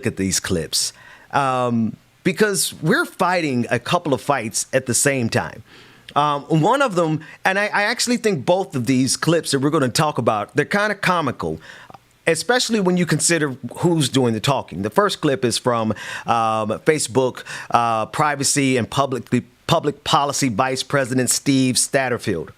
at these clips because we're fighting a couple of fights at the same time. One of them, and I actually think both of these clips that we're going to talk about, they're kind of comical, especially when you consider who's doing the talking. The first clip is from Facebook Privacy and Public Policy Vice President Steve Satterfield,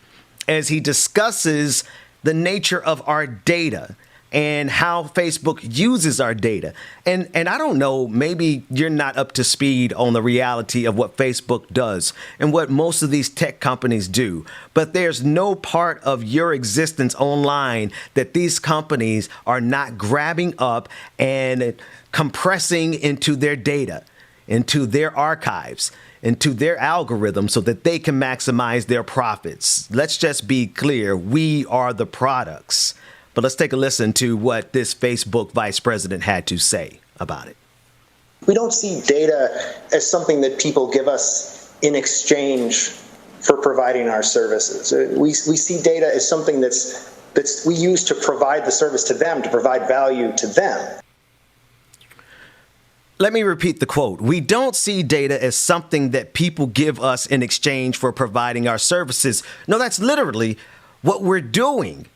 as he discusses the nature of our data and how Facebook uses our data. And I don't know, maybe you're not up to speed on the reality of what Facebook does and what most of these tech companies do. But there's no part of your existence online that these companies are not grabbing up and compressing into their data, into their archives, into their algorithm so that they can maximize their profits. Let's just be clear. We are the products. But let's take a listen to what this Facebook vice president had to say about it. We don't see data as something that people give us in exchange for providing our services. We see data as something that's we use to provide the service to them, to provide value to them. Let me repeat the quote. We don't see data as something that people give us in exchange for providing our services. No, that's literally what we're doing.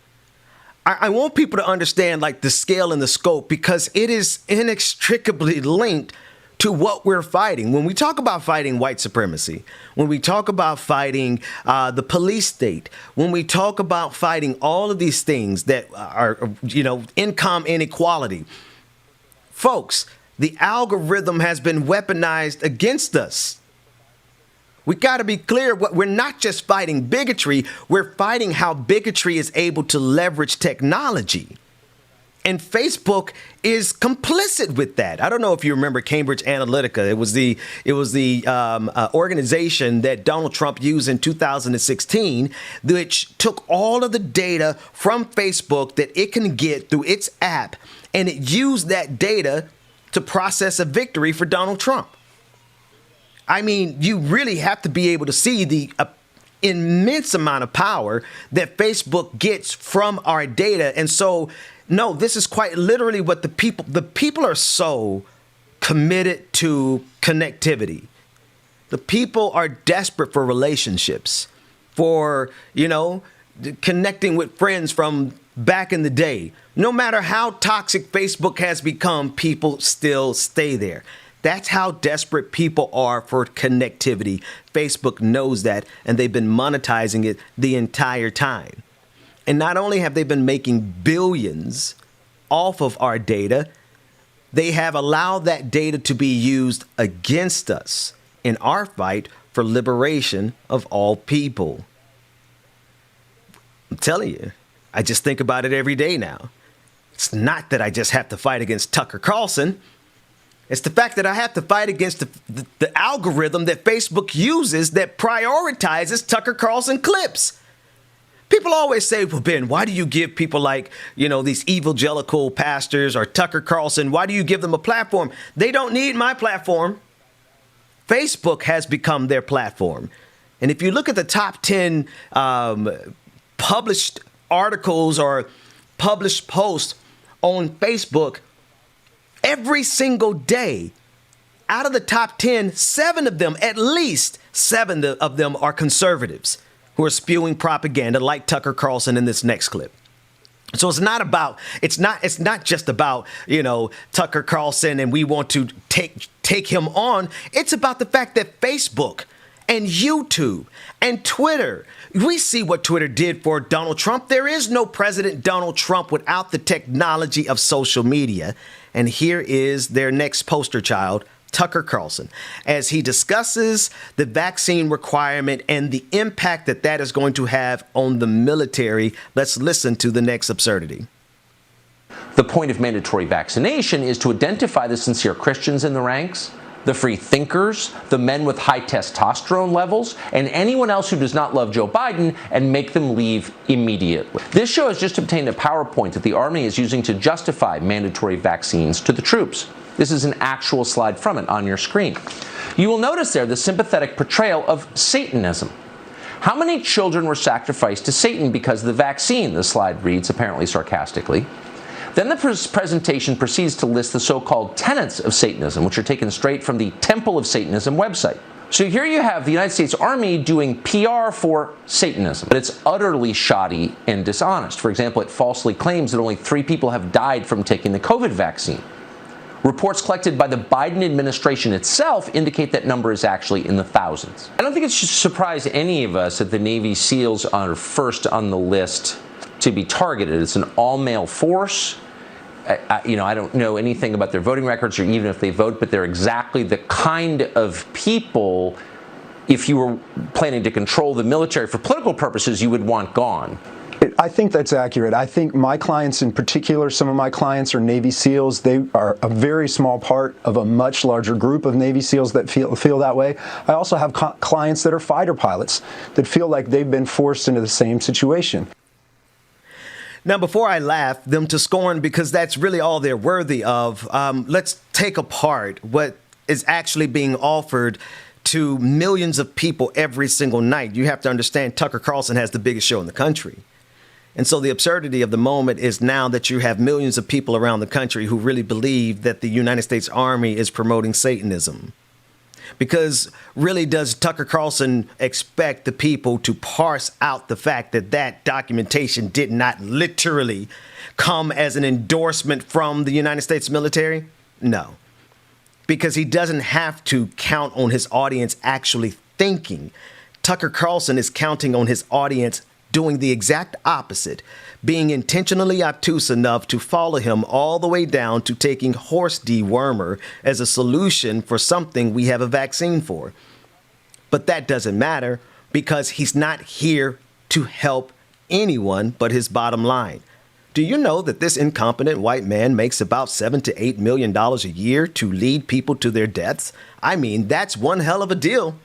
I want people to understand like the scale and the scope, because it is inextricably linked to what we're fighting. When we talk about fighting white supremacy, when we talk about fighting the police state, when we talk about fighting all of these things that are, income inequality, folks, the algorithm has been weaponized against us. We got to be clear. We're not just fighting bigotry. We're fighting how bigotry is able to leverage technology. And Facebook is complicit with that. I don't know if you remember Cambridge Analytica. It was the organization that Donald Trump used in 2016, which took all of the data from Facebook that it can get through its app, and it used that data to process a victory for Donald Trump. I mean, you really have to be able to see the immense amount of power that Facebook gets from our data. And so, no, this is quite literally what the people are so committed to connectivity. The people are desperate for relationships, for, connecting with friends from back in the day. No matter how toxic Facebook has become, people still stay there. That's how desperate people are for connectivity. Facebook knows that, and they've been monetizing it the entire time. And not only have they been making billions off of our data, they have allowed that data to be used against us in our fight for liberation of all people. I'm telling you, I just think about it every day now. It's not that I just have to fight against Tucker Carlson. It's the fact that I have to fight against the algorithm that Facebook uses that prioritizes Tucker Carlson clips. People always say, well, Ben, why do you give people like, these evangelical pastors or Tucker Carlson, why do you give them a platform? They don't need my platform. Facebook has become their platform. And if you look at the top 10 published articles or published posts on Facebook, every single day, out of the top 10, at least seven of them are conservatives who are spewing propaganda like Tucker Carlson in this next clip. So it's not just about, Tucker Carlson and we want to take him on. It's about the fact that Facebook and YouTube and Twitter, we see what Twitter did for Donald Trump. There is no President Donald Trump without the technology of social media. And here is their next poster child, Tucker Carlson, as he discusses the vaccine requirement and the impact that is going to have on the military. Let's listen to the next absurdity. The point of mandatory vaccination is to identify the sincere Christians in the ranks, the free thinkers, the men with high testosterone levels, and anyone else who does not love Joe Biden, and make them leave immediately. This show has just obtained a PowerPoint that the Army is using to justify mandatory vaccines to the troops. This is an actual slide from it on your screen. You will notice there the sympathetic portrayal of Satanism. How many children were sacrificed to Satan because of the vaccine? The slide reads, apparently sarcastically. Then the presentation proceeds to list the so-called tenets of Satanism, which are taken straight from the Temple of Satanism website. So here you have the United States Army doing PR for Satanism, but it's utterly shoddy and dishonest. For example, it falsely claims that only 3 people have died from taking the COVID vaccine. Reports collected by the Biden administration itself indicate that number is actually in the thousands. I don't think it should surprise any of us that the Navy SEALs are first on the list to be targeted. It's an all-male force. I don't know anything about their voting records or even if they vote, but they're exactly the kind of people, if you were planning to control the military for political purposes, you would want gone. I think that's accurate. I think my clients in particular, some of my clients are Navy SEALs. They are a very small part of a much larger group of Navy SEALs that feel that way. I also have clients that are fighter pilots that feel like they've been forced into the same situation. Now, before I laugh them to scorn, because that's really all they're worthy of, let's take apart what is actually being offered to millions of people every single night. You have to understand Tucker Carlson has the biggest show in the country. And so the absurdity of the moment is now that you have millions of people around the country who really believe that the United States Army is promoting Satanism. Because really, does Tucker Carlson expect the people to parse out the fact that that documentation did not literally come as an endorsement from the United States military? No, because he doesn't have to count on his audience actually thinking. Tucker Carlson is counting on his audience doing the exact opposite, being intentionally obtuse enough to follow him all the way down to taking horse dewormer as a solution for something we have a vaccine for. But that doesn't matter because he's not here to help anyone but his bottom line. Do you know that this incompetent white man makes about $7 to $8 million a year to lead people to their deaths? I mean, that's one hell of a deal.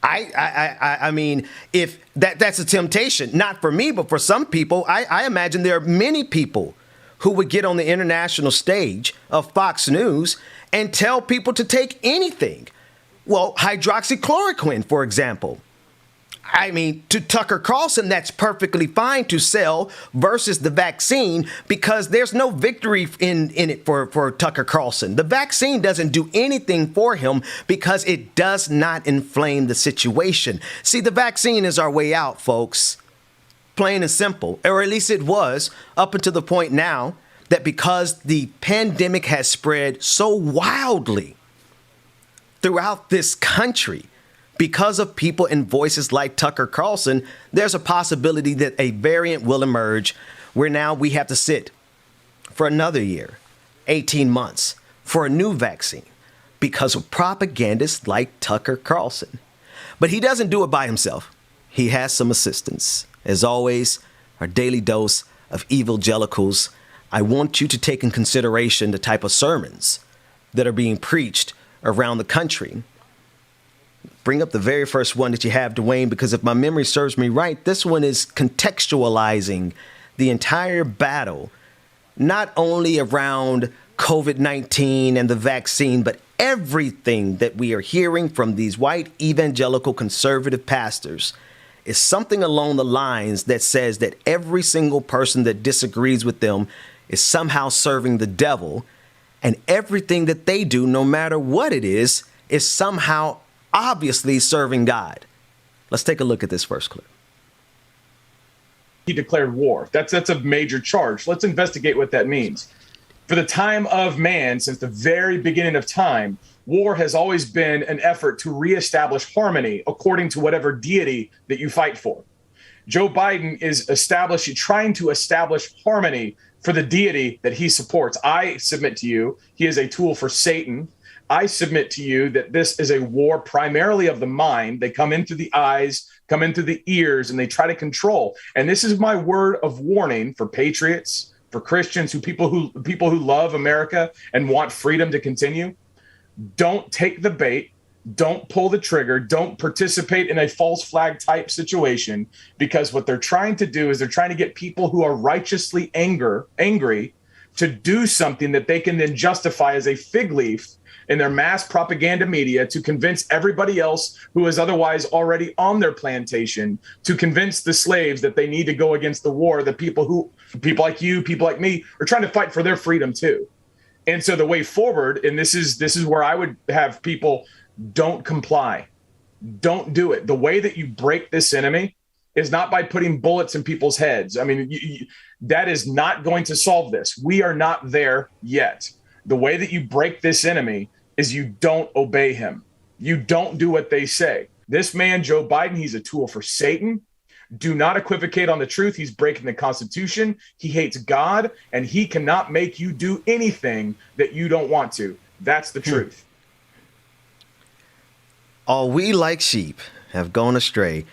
I mean, if that's a temptation, not for me, but for some people, I imagine there are many people who would get on the international stage of Fox News and tell people to take anything. Well, hydroxychloroquine, for example. I mean, to Tucker Carlson, that's perfectly fine to sell versus the vaccine because there's no victory in it for Tucker Carlson. The vaccine doesn't do anything for him because it does not inflame the situation. See, the vaccine is our way out, folks. Plain and simple, or at least it was up until the point now that because the pandemic has spread so wildly throughout this country, because of people and voices like Tucker Carlson, there's a possibility that a variant will emerge where now we have to sit for another year, 18 months, for a new vaccine because of propagandists like Tucker Carlson. But he doesn't do it by himself. He has some assistance. As always, our daily dose of evangelicals. I want you to take in consideration the type of sermons that are being preached around the country. Bring up the very first one that you have, Dwayne, because if my memory serves me right, this one is contextualizing the entire battle, not only around COVID-19 and the vaccine, but everything that we are hearing from these white evangelical conservative pastors is something along the lines that says that every single person that disagrees with them is somehow serving the devil, and everything that they do, no matter what it is somehow obviously serving God. Let's take a look at this first clip. He declared war. That's a major charge. Let's investigate what that means. For the time of man, since the very beginning of time, war has always been an effort to reestablish harmony according to whatever deity that you fight for. Joe Biden is trying to establish harmony for the deity that he supports. I submit to you, he is a tool for Satan. I submit to you that this is a war primarily of the mind. They come in through the eyes, come in through the ears, and they try to control. And this is my word of warning for patriots, for Christians, people who love America and want freedom to continue. Don't take the bait. Don't pull the trigger. Don't participate in a false flag type situation, because what they're trying to do is they're trying to get people who are righteously angry to do something that they can then justify as a fig leaf in their mass propaganda media to convince everybody else who is otherwise already on their plantation, to convince the slaves that they need to go against the war, the people who People like you, people like me are trying to fight for their freedom too. And so the way forward, and this is where I would have people, don't comply. Don't do it. The way that you break this enemy is not by putting bullets in people's heads. I mean, that is not going to solve this. We are not there yet. The way that you break this enemy is you don't obey him. You don't do what they say. This man, Joe Biden, he's a tool for Satan. Do not equivocate on the truth. He's breaking the Constitution. He hates God, and he cannot make you do anything that you don't want to. That's the truth. All we like sheep have gone astray.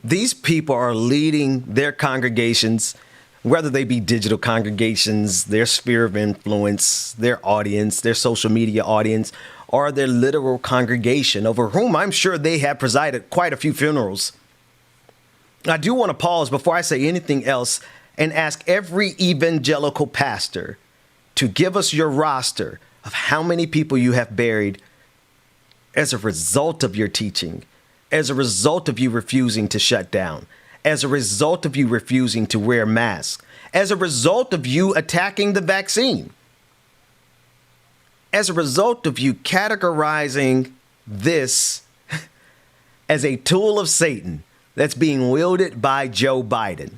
These people are leading their congregations, whether they be digital congregations, their sphere of influence, their audience, their social media audience, or their literal congregation, over whom I'm sure they have presided quite a few funerals. I do want to pause before I say anything else and ask every evangelical pastor to give us your roster of how many people you have buried as a result of your teaching, as a result of you refusing to shut down, as a result of you refusing to wear masks, as a result of you attacking the vaccine, as a result of you categorizing this as a tool of Satan that's being wielded by Joe Biden.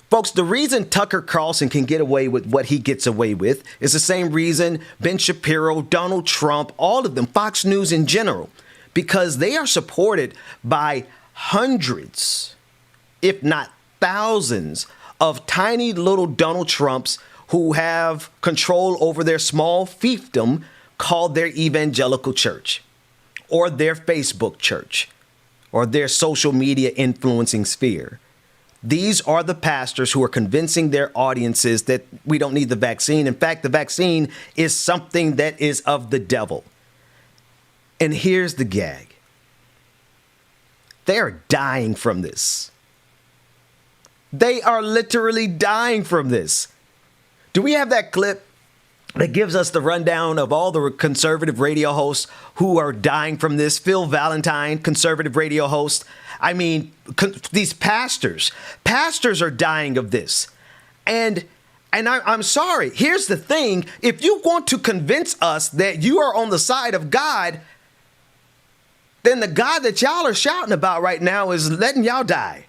Folks, the reason Tucker Carlson can get away with what he gets away with is the same reason Ben Shapiro, Donald Trump, all of them, Fox News in general, because they are supported by hundreds, if not thousands, of tiny little Donald Trumps who have control over their small fiefdom called their evangelical church or their Facebook church or their social media influencing sphere. These are the pastors who are convincing their audiences that we don't need the vaccine. In fact, the vaccine is something that is of the devil. And here's the gag. They are dying from this. They are literally dying from this. Do we have that clip that gives us the rundown of all the conservative radio hosts who are dying from this? Phil Valentine, conservative radio host. I mean, these pastors are dying of this. And I'm sorry. Here's the thing. If you want to convince us that you are on the side of God, then the God that y'all are shouting about right now is letting y'all die.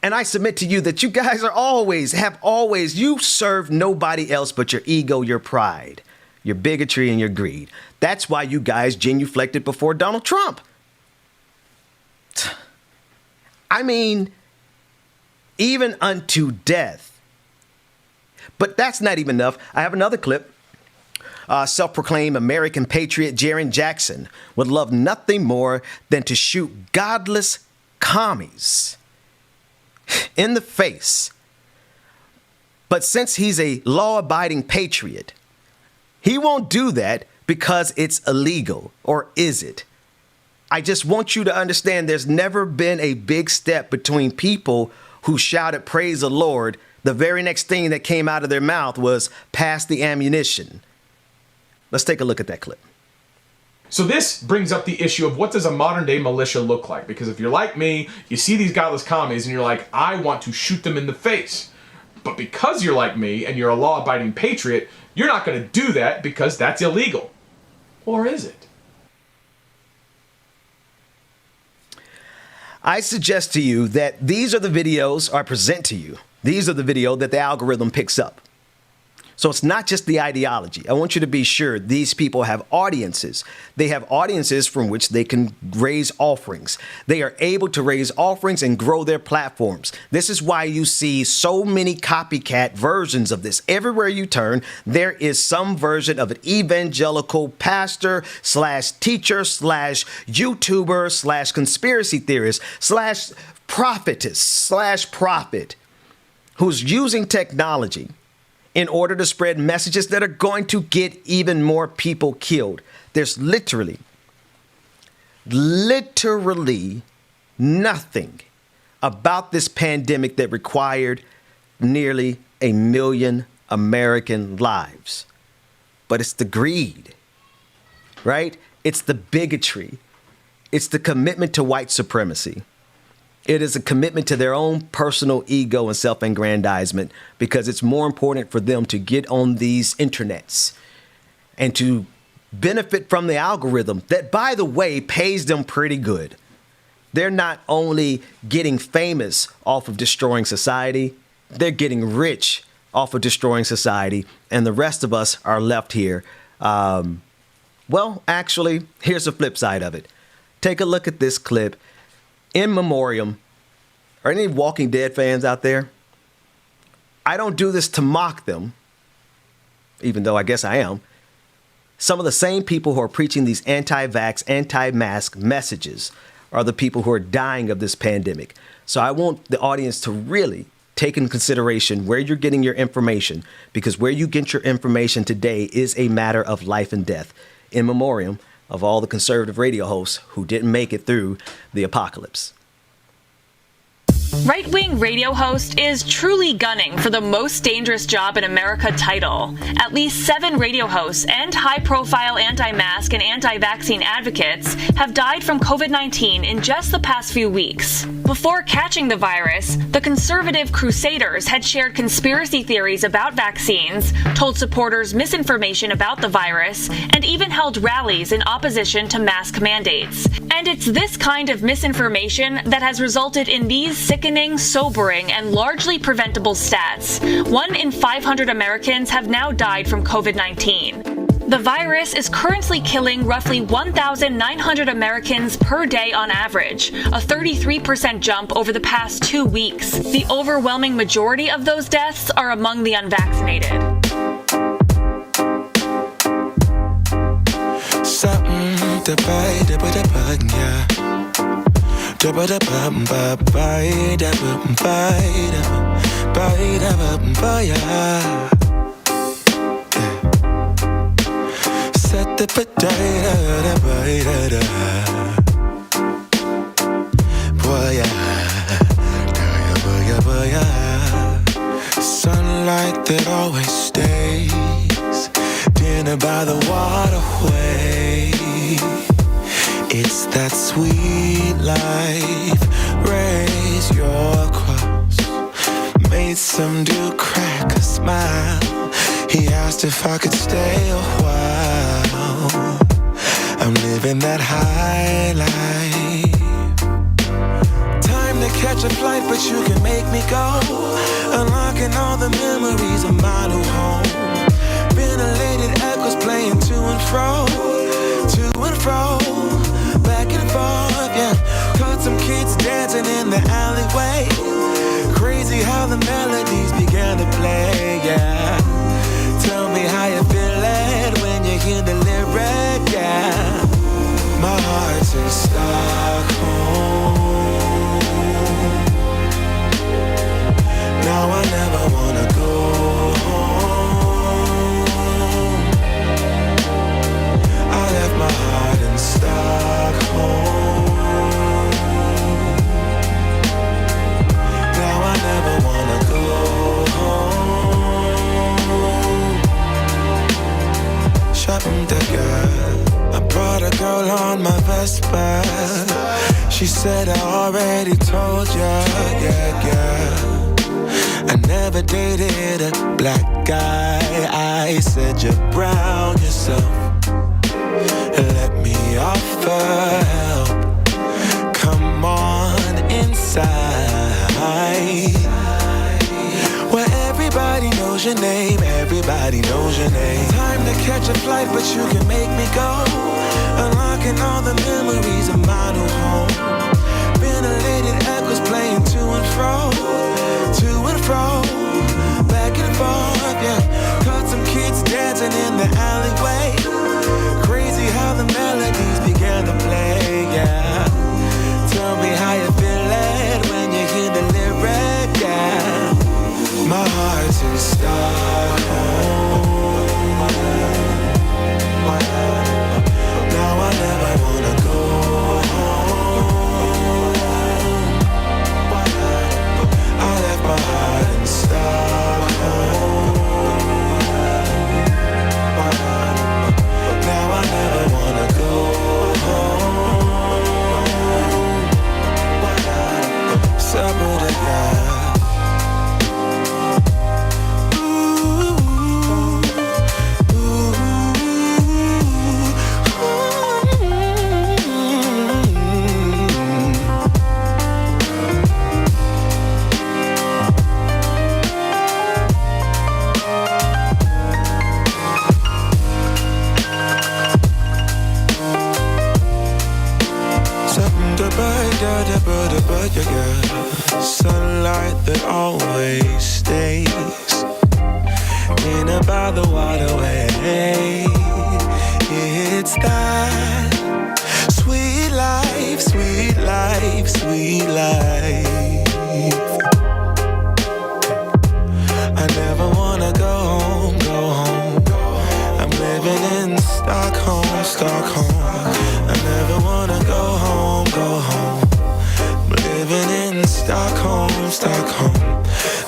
And I submit to you that you guys you serve nobody else but your ego, your pride, your bigotry, and your greed. That's why you guys genuflected before Donald Trump. I mean, even unto death. But that's not even enough. I have another clip. Self-proclaimed American patriot Jaren Jackson would love nothing more than to shoot godless commies in the face. But since he's a law-abiding patriot, he won't do that because it's illegal. Or is it? I just want you to understand there's never been a big step between people who shouted praise the Lord. The very next thing that came out of their mouth was pass the ammunition. Let's take a look at that clip. So this brings up the issue of what does a modern day militia look like? Because if you're like me, you see these godless commies and you're like, I want to shoot them in the face. But because you're like me and you're a law-abiding patriot, you're not going to do that because that's illegal. Or is it? I suggest to you that these are the videos I present to you. These are the video that the algorithm picks up. So it's not just the ideology. I want you to be sure these people have audiences. They have audiences from which they can raise offerings. They are able to raise offerings and grow their platforms. This is why you see so many copycat versions of this. Everywhere you turn, there is some version of an evangelical pastor / teacher / YouTuber / conspiracy theorist / prophetess / prophet who's using technology in order to spread messages that are going to get even more people killed. There's literally nothing about this pandemic that required nearly 1 million American lives. But it's the greed, right? It's the bigotry. It's the commitment to white supremacy. It is a commitment to their own personal ego and self-aggrandizement, because it's more important for them to get on these internets and to benefit from the algorithm that, by the way, pays them pretty good. They're not only getting famous off of destroying society, they're getting rich off of destroying society, and the rest of us are left here. Well, actually, here's the flip side of it. Take a look at this clip. In memoriam. Are any Walking Dead fans out there? I don't do this to mock them, even though I guess I am. Some of the same people who are preaching these anti-vax, anti-mask messages are the people who are dying of this pandemic. So I want the audience to really take in consideration where you're getting your information, because where you get your information today is a matter of life and death. In memoriam of all the conservative radio hosts who didn't make it through the apocalypse. Right-wing radio host is truly gunning for the most dangerous job in America title. At least 7 radio hosts and high-profile anti-mask and anti-vaccine advocates have died from COVID-19 in just the past few weeks. Before catching the virus, the conservative crusaders had shared conspiracy theories about vaccines, told supporters misinformation about the virus, and even held rallies in opposition to mask mandates. And it's this kind of misinformation that has resulted in these sickening, sobering, and largely preventable stats. 1 in 500 Americans have now died from COVID-19. The virus is currently killing roughly 1,900 Americans per day on average, a 33% jump over the past 2 weeks. The overwhelming majority of those deaths are among the unvaccinated. Set the potato, sunlight that always stays, dinner by the waterway. It's that sweet life. Raise your cross. Made some dude crack a smile. He asked if I could stay a while. I'm living that high life. Time to catch a flight, but you can make me go. Unlocking all the memories of my new home. Ventilated echoes playing to and fro. To and fro. Back and forth, yeah. Caught some kids dancing in the alleyway. Crazy how the melodies began to play, yeah. Tell me how you feel it when you hear the lyric, yeah. My heart's in Stockholm. Now I never wanna go home. I left my heart in Stockholm. Now I never wanna go home. Shopping the girl, I brought a girl on my Vespa. She said I already told ya, yeah, yeah. I never dated a black guy. I said you're brown yourself. Let me offer help. Come on inside. Where everybody knows your name, everybody knows your name. Time to catch a flight, but you can make me go. Unlocking all the memories of my new home. Ventilated echoes playing to and fro. To and fro, back and forth, yeah. Caught some kids dancing in the alleyway. Crazy how the melodies began to play, yeah. Tell me how you feel it when you hear the lyric, yeah. My heart's in Stockholm. Now I never wanna go home. I left my heart in Stockholm. Now I never wanna go home. Sunlight that always stays in about the waterway. It's that sweet life, sweet life, sweet life. I never wanna go home, go home. I'm living in Stockholm, Stockholm. I never wanna go home, go home. I'm living in Stockholm, Stockholm.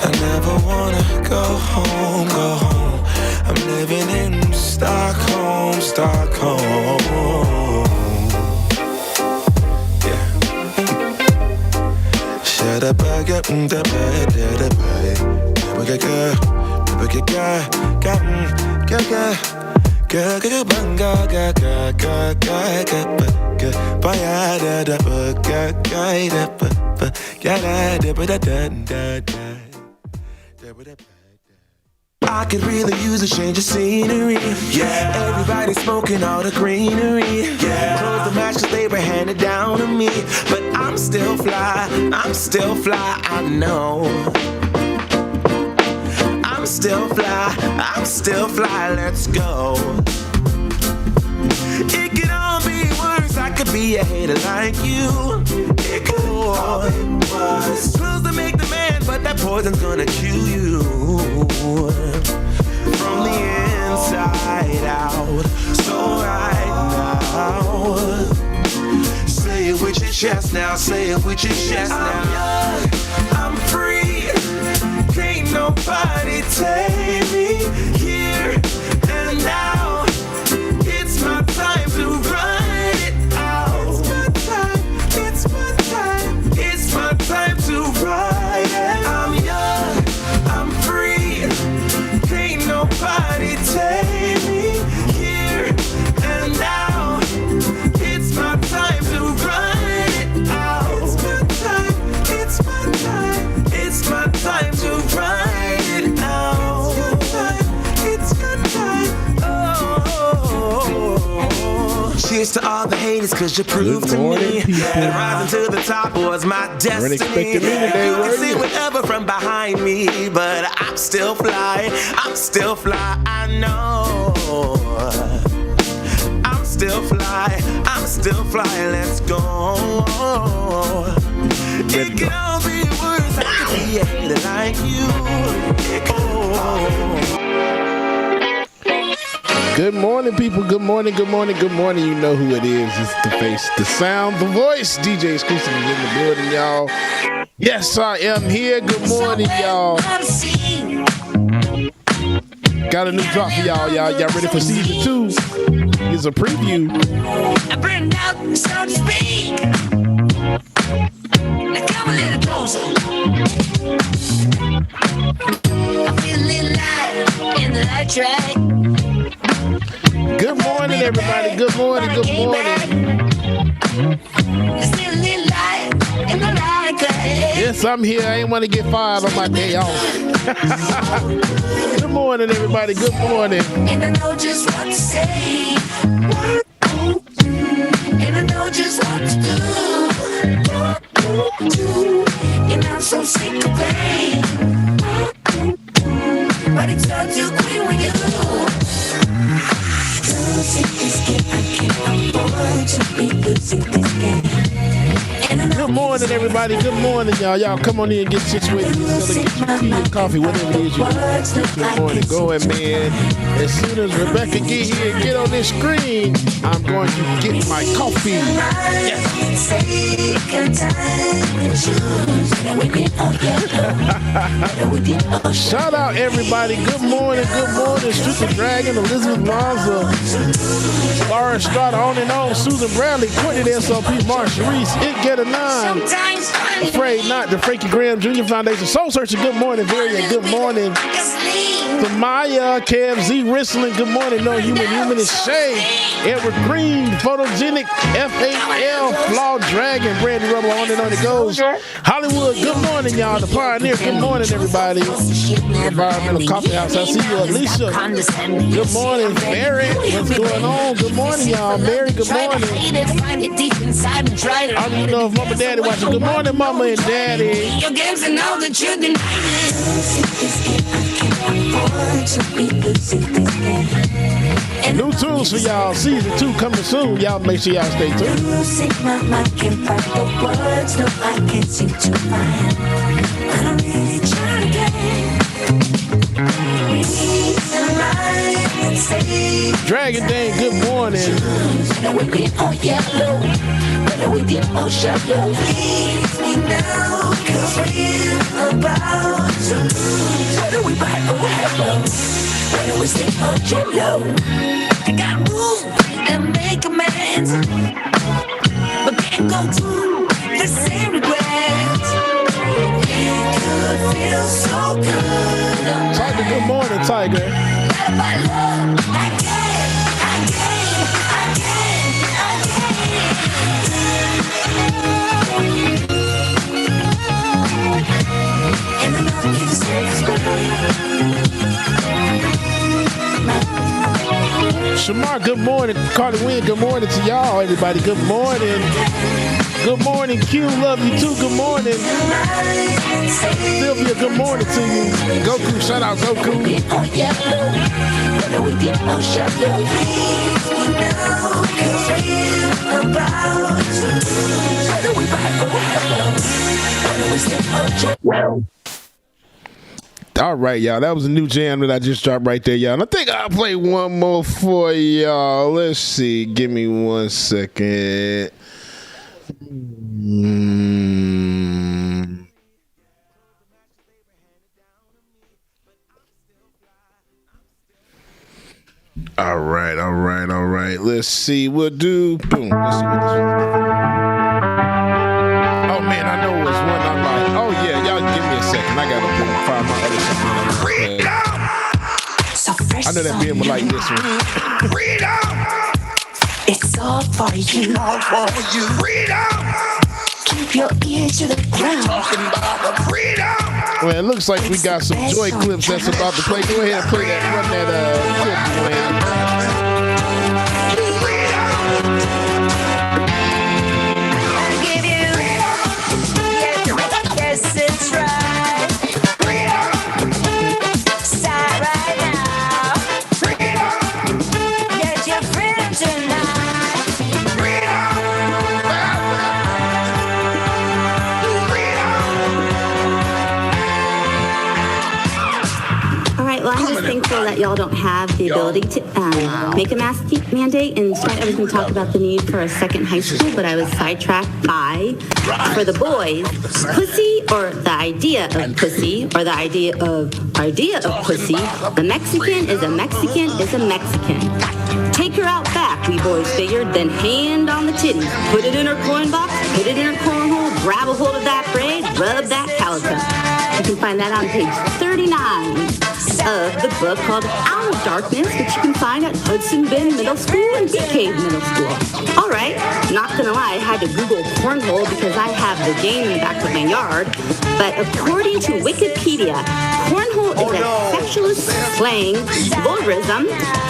I never wanna go home, go home. I'm living in Stockholm, Stockholm. Yeah. Shut up, I get the bed, the bed. I could really use a change of scenery. Yeah, everybody smoking all the greenery. Yeah, close the match 'cause they were handed down to me. But I'm still fly, I know. I'm still fly, let's go. It could all be worse, I could be a hater like you. It could all be worse. Pills to make the man, but that poison's gonna kill you. From the inside out, so right now. Say it with your chest now, say it with your chest now. I'm young, I'm free. Can't nobody take me here and now. It's my time to run it out. It's my time, it's my time, it's my time to ride it. I'm young, I'm free. Can't nobody take me here and now. It's my time to run it out. It's my time, it's my time, it's my time to ride it out. It's your time, oh. Cheers to all the haters, 'cause you proved to me that rising to the top was my destiny. You can see whatever from behind me, but I'm still fly, I know. I'm still fly, let's go. It can all be worse, I could be a hater like you. Good morning, people. Good morning, good morning, good morning. You know who it is. It's the face, the sound, the voice. DJ Exclusive is in the building, y'all. Yes, I am here. Good morning, y'all. Got a new drop for y'all. Y'all ready for season 2? Here's a preview. I bring out so to speak. Now come a little closer. I feel a little light in the light track. Good morning, everybody. Good morning, good morning. There's still a little light in the light track. Yes, I'm here. I ain't want to get fired on my day off. Good morning, everybody. Good morning. And I know just what to say. And I know just what to do. And I'm so sick of pain. But it's not too quick when you Good morning, everybody. Good morning, y'all. Y'all come on in and get situated. Get your tea and coffee, whatever it is you get your morning going, man. As soon as Rebecca get here and get on this screen, I'm going to get my coffee. Yes. Shout out, everybody. Good morning. Good morning. Super Dragon, Elizabeth Lonzo, Laura Estrada, on and on, Susan Bradley, Courtney SLP, Mark Sharice, It Get a 9, Afraid Not, the Frankie Graham Jr. Foundation, Soul Searcher, good morning, Varia, good morning. Sister Maya, KFZ, Wrestling, good morning. No Human is Shay, Edward Green, Photogenic, FAL, Flawed Dragon, Brandy Rubble, on and on it goes. Hollywood, good morning, y'all. The Pioneer, good morning, everybody. Environmental Coffee House, I see you, Alicia. Good morning, Mary. What's going on? Good morning, y'all. Mary, good morning. I don't even know if Mama and Daddy watching. Good morning, Mama and Daddy. Your games and all that you deny. New tunes for y'all. Season 2 coming soon. Y'all make sure y'all stay tuned. Dragon Dane, good morning. I got room and make amends, but can't go through the same regrets. It could feel so good. Tiger, good morning, Tiger. Shamar, good morning. Carter Wynn, good morning to y'all, everybody. Good morning. Good morning, Q. Love you too. Good morning. Sylvia, good morning to you. Goku, shout out Goku. All right, y'all. That was a new jam that I just dropped right there, y'all. And I think I'll play one more for y'all. Let's see. Give me 1 second. All right. Let's see. We'll do. Boom. Let's see what this one. Oh man, I know it's one I like. Oh yeah, y'all give me a second. I gotta find my other song. I know that Ben would like this one. It's all for you. All for you. Freedom. Keep your ear to the ground. Talking about the freedom. Well, it looks like we got some joy clips that's about to play. Go ahead and play that. Run that clip, Dwayne. Thankful that y'all don't have the ability to make a mask mandate and start everything to talk about the need for a second high school, but I was sidetracked by, for the boys, pussy or the idea of pussy or the idea of pussy. A Mexican is a Mexican is a Mexican. Take her out back, we boys figured, then hand on the titty. Put it in her coin box, put it in her cornhole, grab a hold of that braid, rub that calico. You can find that on page 39 of the book called Out of Darkness, which you can find at Hudson Bend Middle School and Bee Cave Middle School. All right, not gonna lie, I had to Google cornhole because I have the game in the back of my yard. But according to Wikipedia, cornhole is a sexualist slang vulgarism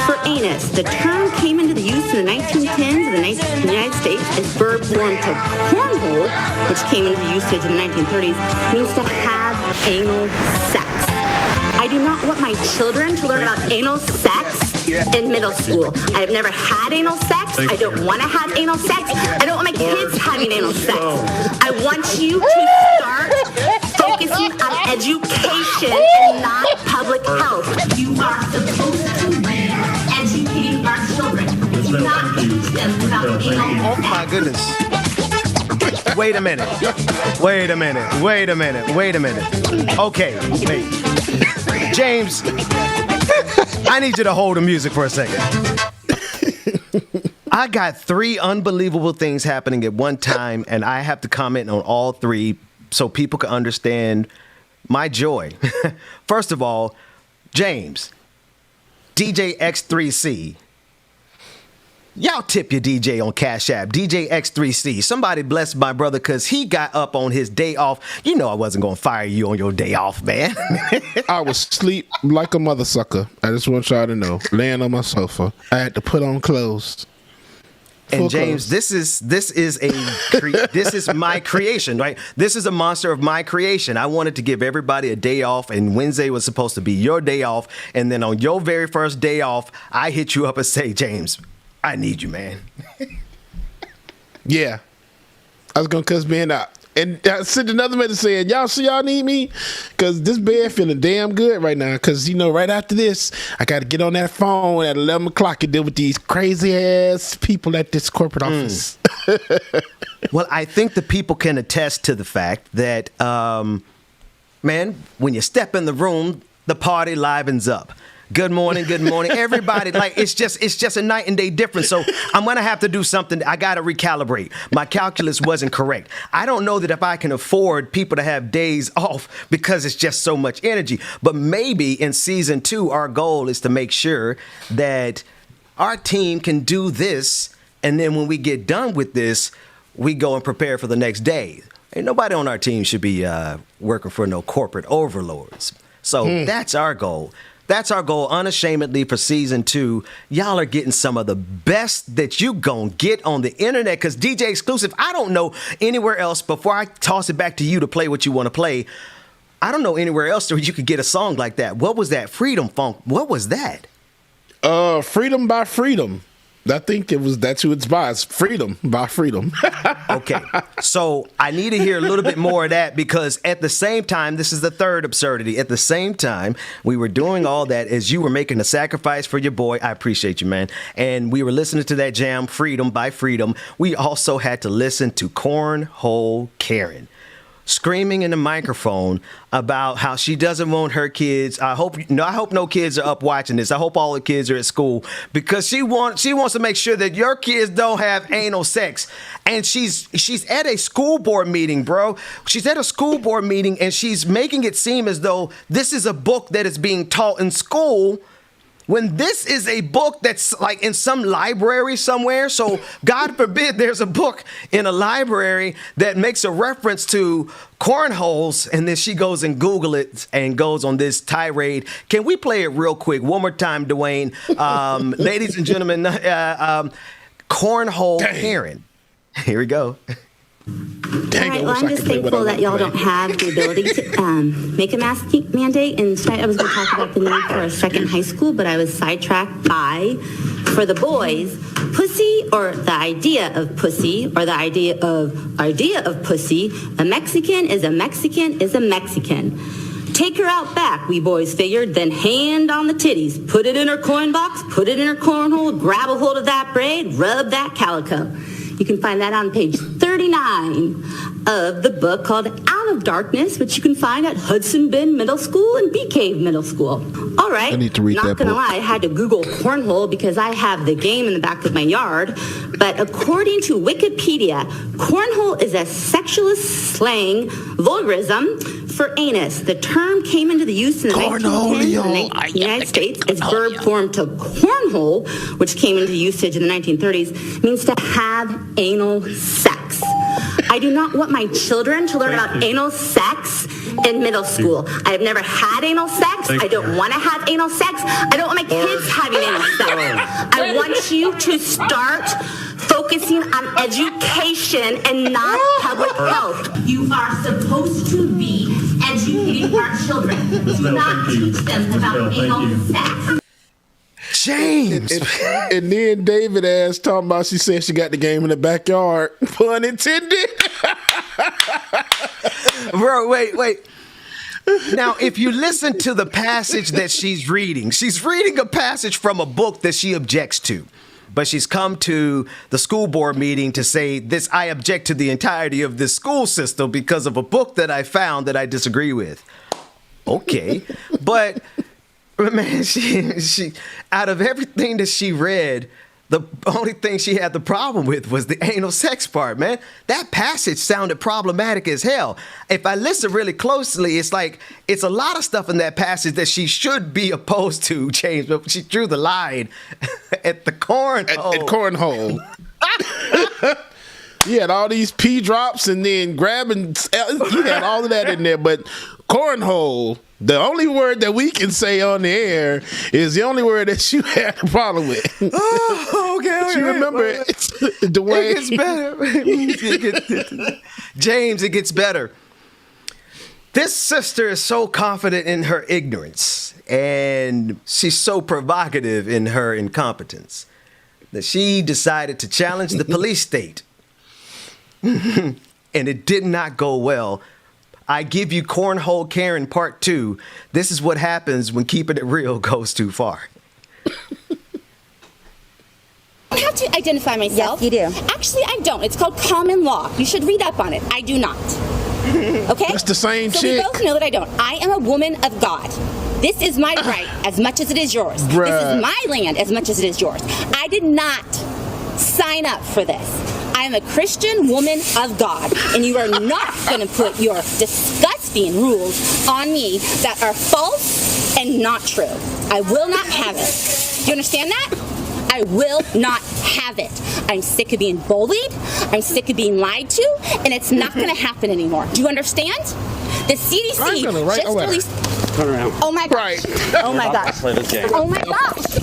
for anus. The term came into the use in the 1910s in the United States as verb form to cornhole, which came into usage in the 1930s, means to have anal sex. I do not want my children to learn about anal sex in middle school. I have never had anal sex. I don't want to have anal sex. I don't want my kids having anal sex. I want you to start focusing on education and not public health. You are supposed to be educating our children. Do not teach them about anal sex. Oh my goodness. Wait a minute. Okay, wait. James, I need you to hold the music for a second. I got 3 unbelievable things happening at one time, and I have to comment on all 3 so people can understand my joy. First of all, James, DJ X3C. Y'all tip your DJ on Cash App, DJ X3C. Somebody bless my brother because he got up on his day off. You know I wasn't going to fire you on your day off, man. I was asleep like a mother sucker. I just want y'all to know. Laying on my sofa. I had to put on clothes. And James, this is my creation, right? This is a monster of my creation. I wanted to give everybody a day off, and Wednesday was supposed to be your day off. And then on your very first day off, I hit you up and say, James, I need you, man. Yeah. I was going to cuss Ben out. And I sent another message saying, y'all need me? Because this bed feeling damn good right now. Because, right after this, I got to get on that phone at 11 o'clock and deal with these crazy-ass people at this corporate office. Well, I think the people can attest to the fact that, man, when you step in the room, the party livens up. Good morning, everybody. Like it's just a night and day difference. So I'm gonna have to do something. I gotta recalibrate. My calculus wasn't correct. I don't know that if I can afford people to have days off because it's just so much energy. But maybe in season 2, our goal is to make sure that our team can do this, and then when we get done with this, we go and prepare for the next day. Ain't nobody on our team should be working for no corporate overlords. So that's our goal. That's our goal, unashamedly, for season 2. Y'all are getting some of the best that you gon' get on the internet. Because DJ Exclusive, I don't know anywhere else, before I toss it back to you to play what you want to play, I don't know anywhere else where you could get a song like that. What was that? Freedom Funk. What was that? Freedom by Freedom. I think that's who it's by. It's Freedom by Freedom. Okay. So I need to hear a little bit more of that, because at the same time, this is the third absurdity. At the same time, we were doing all that as you were making a sacrifice for your boy. I appreciate you, man. And we were listening to that jam, Freedom by Freedom. We also had to listen to Cornhole Karen screaming in the microphone about how she doesn't want her kids. I hope no kids are up watching this. I hope all the kids are at school, because she wants to make sure that your kids don't have anal sex. And she's at a school board meeting, bro. She's at a school board meeting, and she's making it seem as though this is a book that is being taught in school, when this is a book that's like in some library somewhere. So God forbid there's a book in a library that makes a reference to cornholes, and then she goes and Google it and goes on this tirade. Can we play it real quick one more time, Dwayne? Ladies and gentlemen, Cornhole Karen. Here we go. All right, well, I'm just thankful that y'all don't have the ability to make a mask mandate. And tonight I was going to talk about the need for a second high school, but I was sidetracked by, for the boys, pussy, or the idea of pussy, or the idea of pussy. A Mexican is a Mexican is a Mexican. Take her out back, we boys figured, then hand on the titties. Put it in her coin box, put it in her cornhole, grab a hold of that braid, rub that calico. You can find that on page 39 of the book called Out of Darkness, which you can find at Hudson Bend Middle School and Bee Cave Middle School. All right, I need to read not that gonna book. lie, I had to Google cornhole because I have the game in the back of my yard. But according to Wikipedia, cornhole is a sexualist slang vulgarism for anus. The term came into the use in the 1910s in the United States as verb form to cornhole, which came into usage in the 1930s, means to have anal sex. I do not want my children to learn about anal sex in middle school. I have never had anal sex. I don't want to have anal sex. I don't want my kids having anal sex. I want you to start focusing on education and not public health. You are supposed to be educating our children. Do not teach them about anal sex. James. And then David asked, talking about, she said she got the game in the backyard. Pun intended. Bro, wait. Now, if you listen to the passage that she's reading a passage from a book that she objects to. But she's come to the school board meeting to say this, I object to the entirety of this school system because of a book that I found that I disagree with. Okay. But man, she out of everything that she read, The only thing she had the problem with was the anal sex part, man. That passage sounded problematic as hell. If I listen really closely, it's like it's a lot of stuff in that passage that she should be opposed to, James, but she drew the line at the cornhole. At cornhole. You had all these pee drops and then grabbing. You had all of that in there, but cornhole. The only word that we can say on the air is the only word that you had a problem with. Oh, okay. You remember the way it gets better. James, it gets better. This sister is so confident in her ignorance, and she's so provocative in her incompetence that she decided to challenge the police state. And it did not go well. I give you Cornhole Karen Part 2. This is what happens when keeping it real goes too far. I have to identify myself. Yes, you do. Actually, I don't. It's called common law. You should read up on it. I do not. Okay? That's the same so chick. We both know that I don't. I am a woman of God. This is my right as much as it is yours. Bruh. This is my land as much as it is yours. I did not sign up for this. I am a Christian woman of God, and you are not going to put your disgusting rules on me that are false and not true. I will not have it. Do you understand that? I will not have it. I'm sick of being bullied. I'm sick of being lied to, and it's not going to happen anymore. Do you understand? The CDC just released. Oh my gosh! Right. Oh my gosh! Oh my gosh!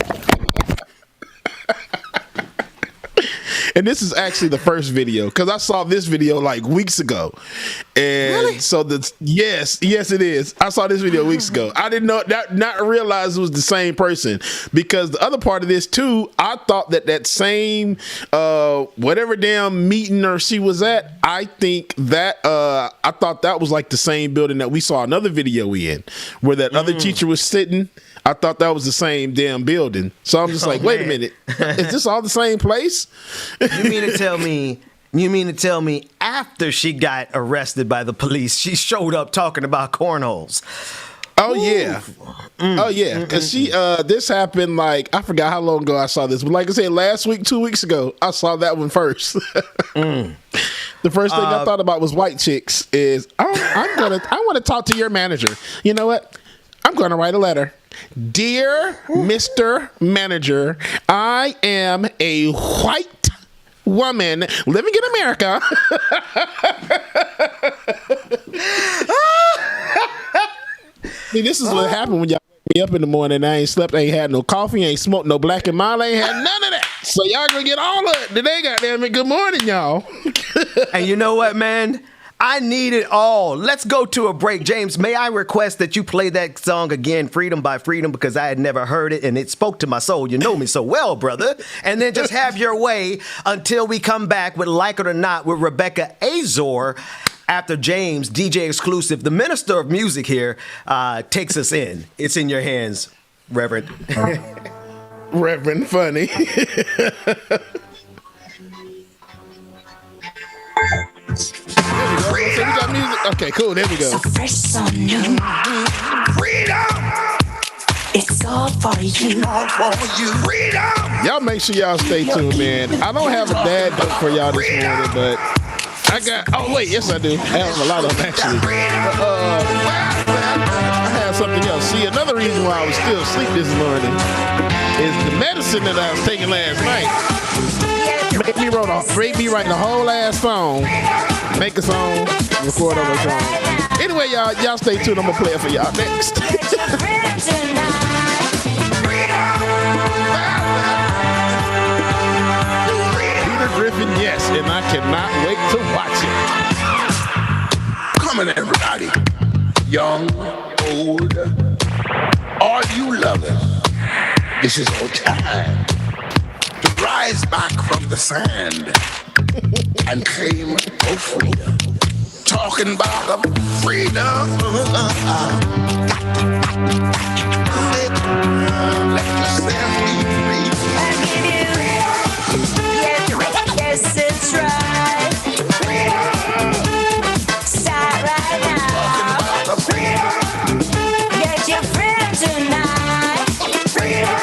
And this is actually the first video because I saw this video like weeks ago, and really? So yes, it is. I saw this video weeks ago. I didn't know not realize it was the same person because the other part of this too. I thought that same whatever damn meeting or she was at. I think that I thought that was like the same building that we saw another video in where that other teacher was sitting. I thought that was the same damn building. So I'm just like, wait a minute. Is this all the same place? You mean to tell me after she got arrested by the police, she showed up talking about cornholes? Oh, yeah. Oh, yeah. Because this happened like, I forgot how long ago I saw this. But like I said, last week, 2 weeks ago, I saw that one first. The first thing I thought about was white chicks is, I want to talk to your manager. You know what? I'm going to write a letter. Dear Mr. Manager, I am a white woman living in America. See, this is what happened when y'all wake me up in the morning. I ain't slept, ain't had no coffee, ain't smoked no Black and Mild, ain't had none of that. So y'all gonna get all of it today, goddamn it. Good morning, y'all. And you know what, man? I need it all. Let's go to a break. James, may I request that you play that song again, Freedom by Freedom, because I had never heard it and it spoke to my soul. You know me so well, brother. And then just have your way until we come back with Like It or Not with Rebecca Azor after James, DJ Exclusive, the minister of music here, takes us in. It's in your hands, Reverend. Reverend Funny. There we go. So we got music. Okay, cool. There we go. So fresh, so new. Freedom. It's all for you. All for you. Freedom. Y'all make sure y'all stay tuned, man. I don't have a dad joke for y'all this morning, but I got. Oh wait, yes I do. I have a lot of them actually. I have something else. See, another reason why I was still asleep this morning is the medicine that I was taking last night. Made me write the whole ass song, make a song, record over a song. Anyway, y'all stay tuned. I'm gonna play it for y'all next. Peter Griffin, yes, and I cannot wait to watch it. Come on, everybody, young, old, all you lovers. This is your time. Rise back from the sand and claim your freedom. Talking about freedom. Let yourself be free. I give you freedom. Yes, it's right. Freedom. Start right now. Talking about freedom. Get your freedom tonight. Freedom.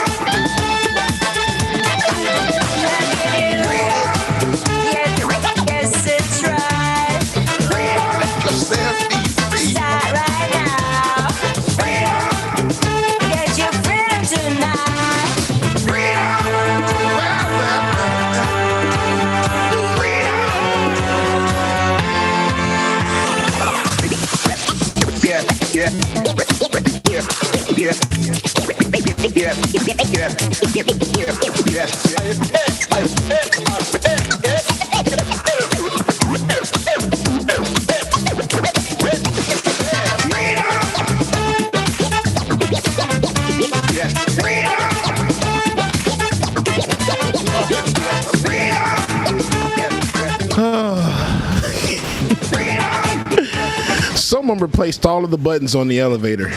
Someone replaced all of the buttons on the elevator.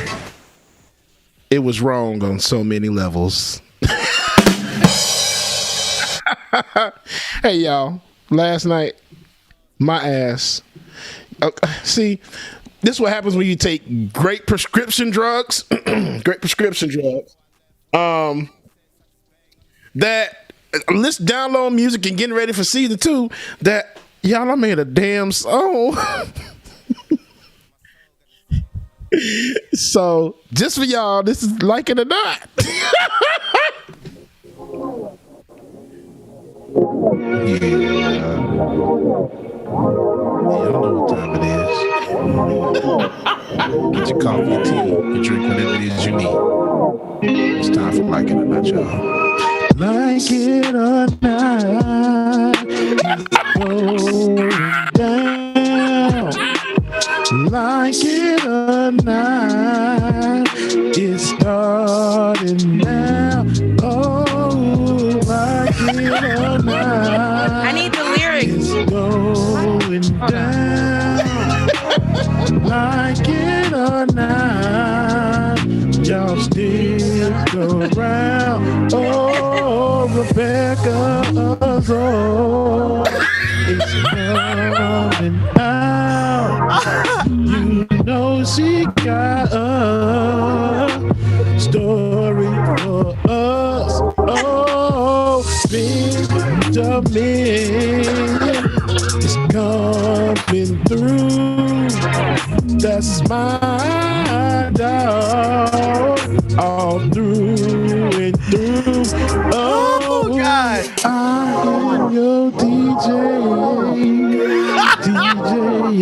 It was wrong on so many levels. Hey, y'all. Last night, my ass. See, this is what happens when you take great prescription drugs. Great prescription drugs. That let's download music and getting ready for season 2. That y'all, I made a damn song. So just for y'all, this is like it or not. Y'all know what time it is. Get your coffee, your tea, your drink, whatever it is you need. It's time for Like It or Not, y'all. Like it or not, it's going down. Like it or not, it's starting now. Oh, like it or not, I need the lyrics. It's going down. Like it or not, y'all still go around. Oh, Rebecca's oh, it's coming out. You know she got a story for us. Oh, Benjamin is coming through. That's my dog, all through and through. Oh God! I am your DJ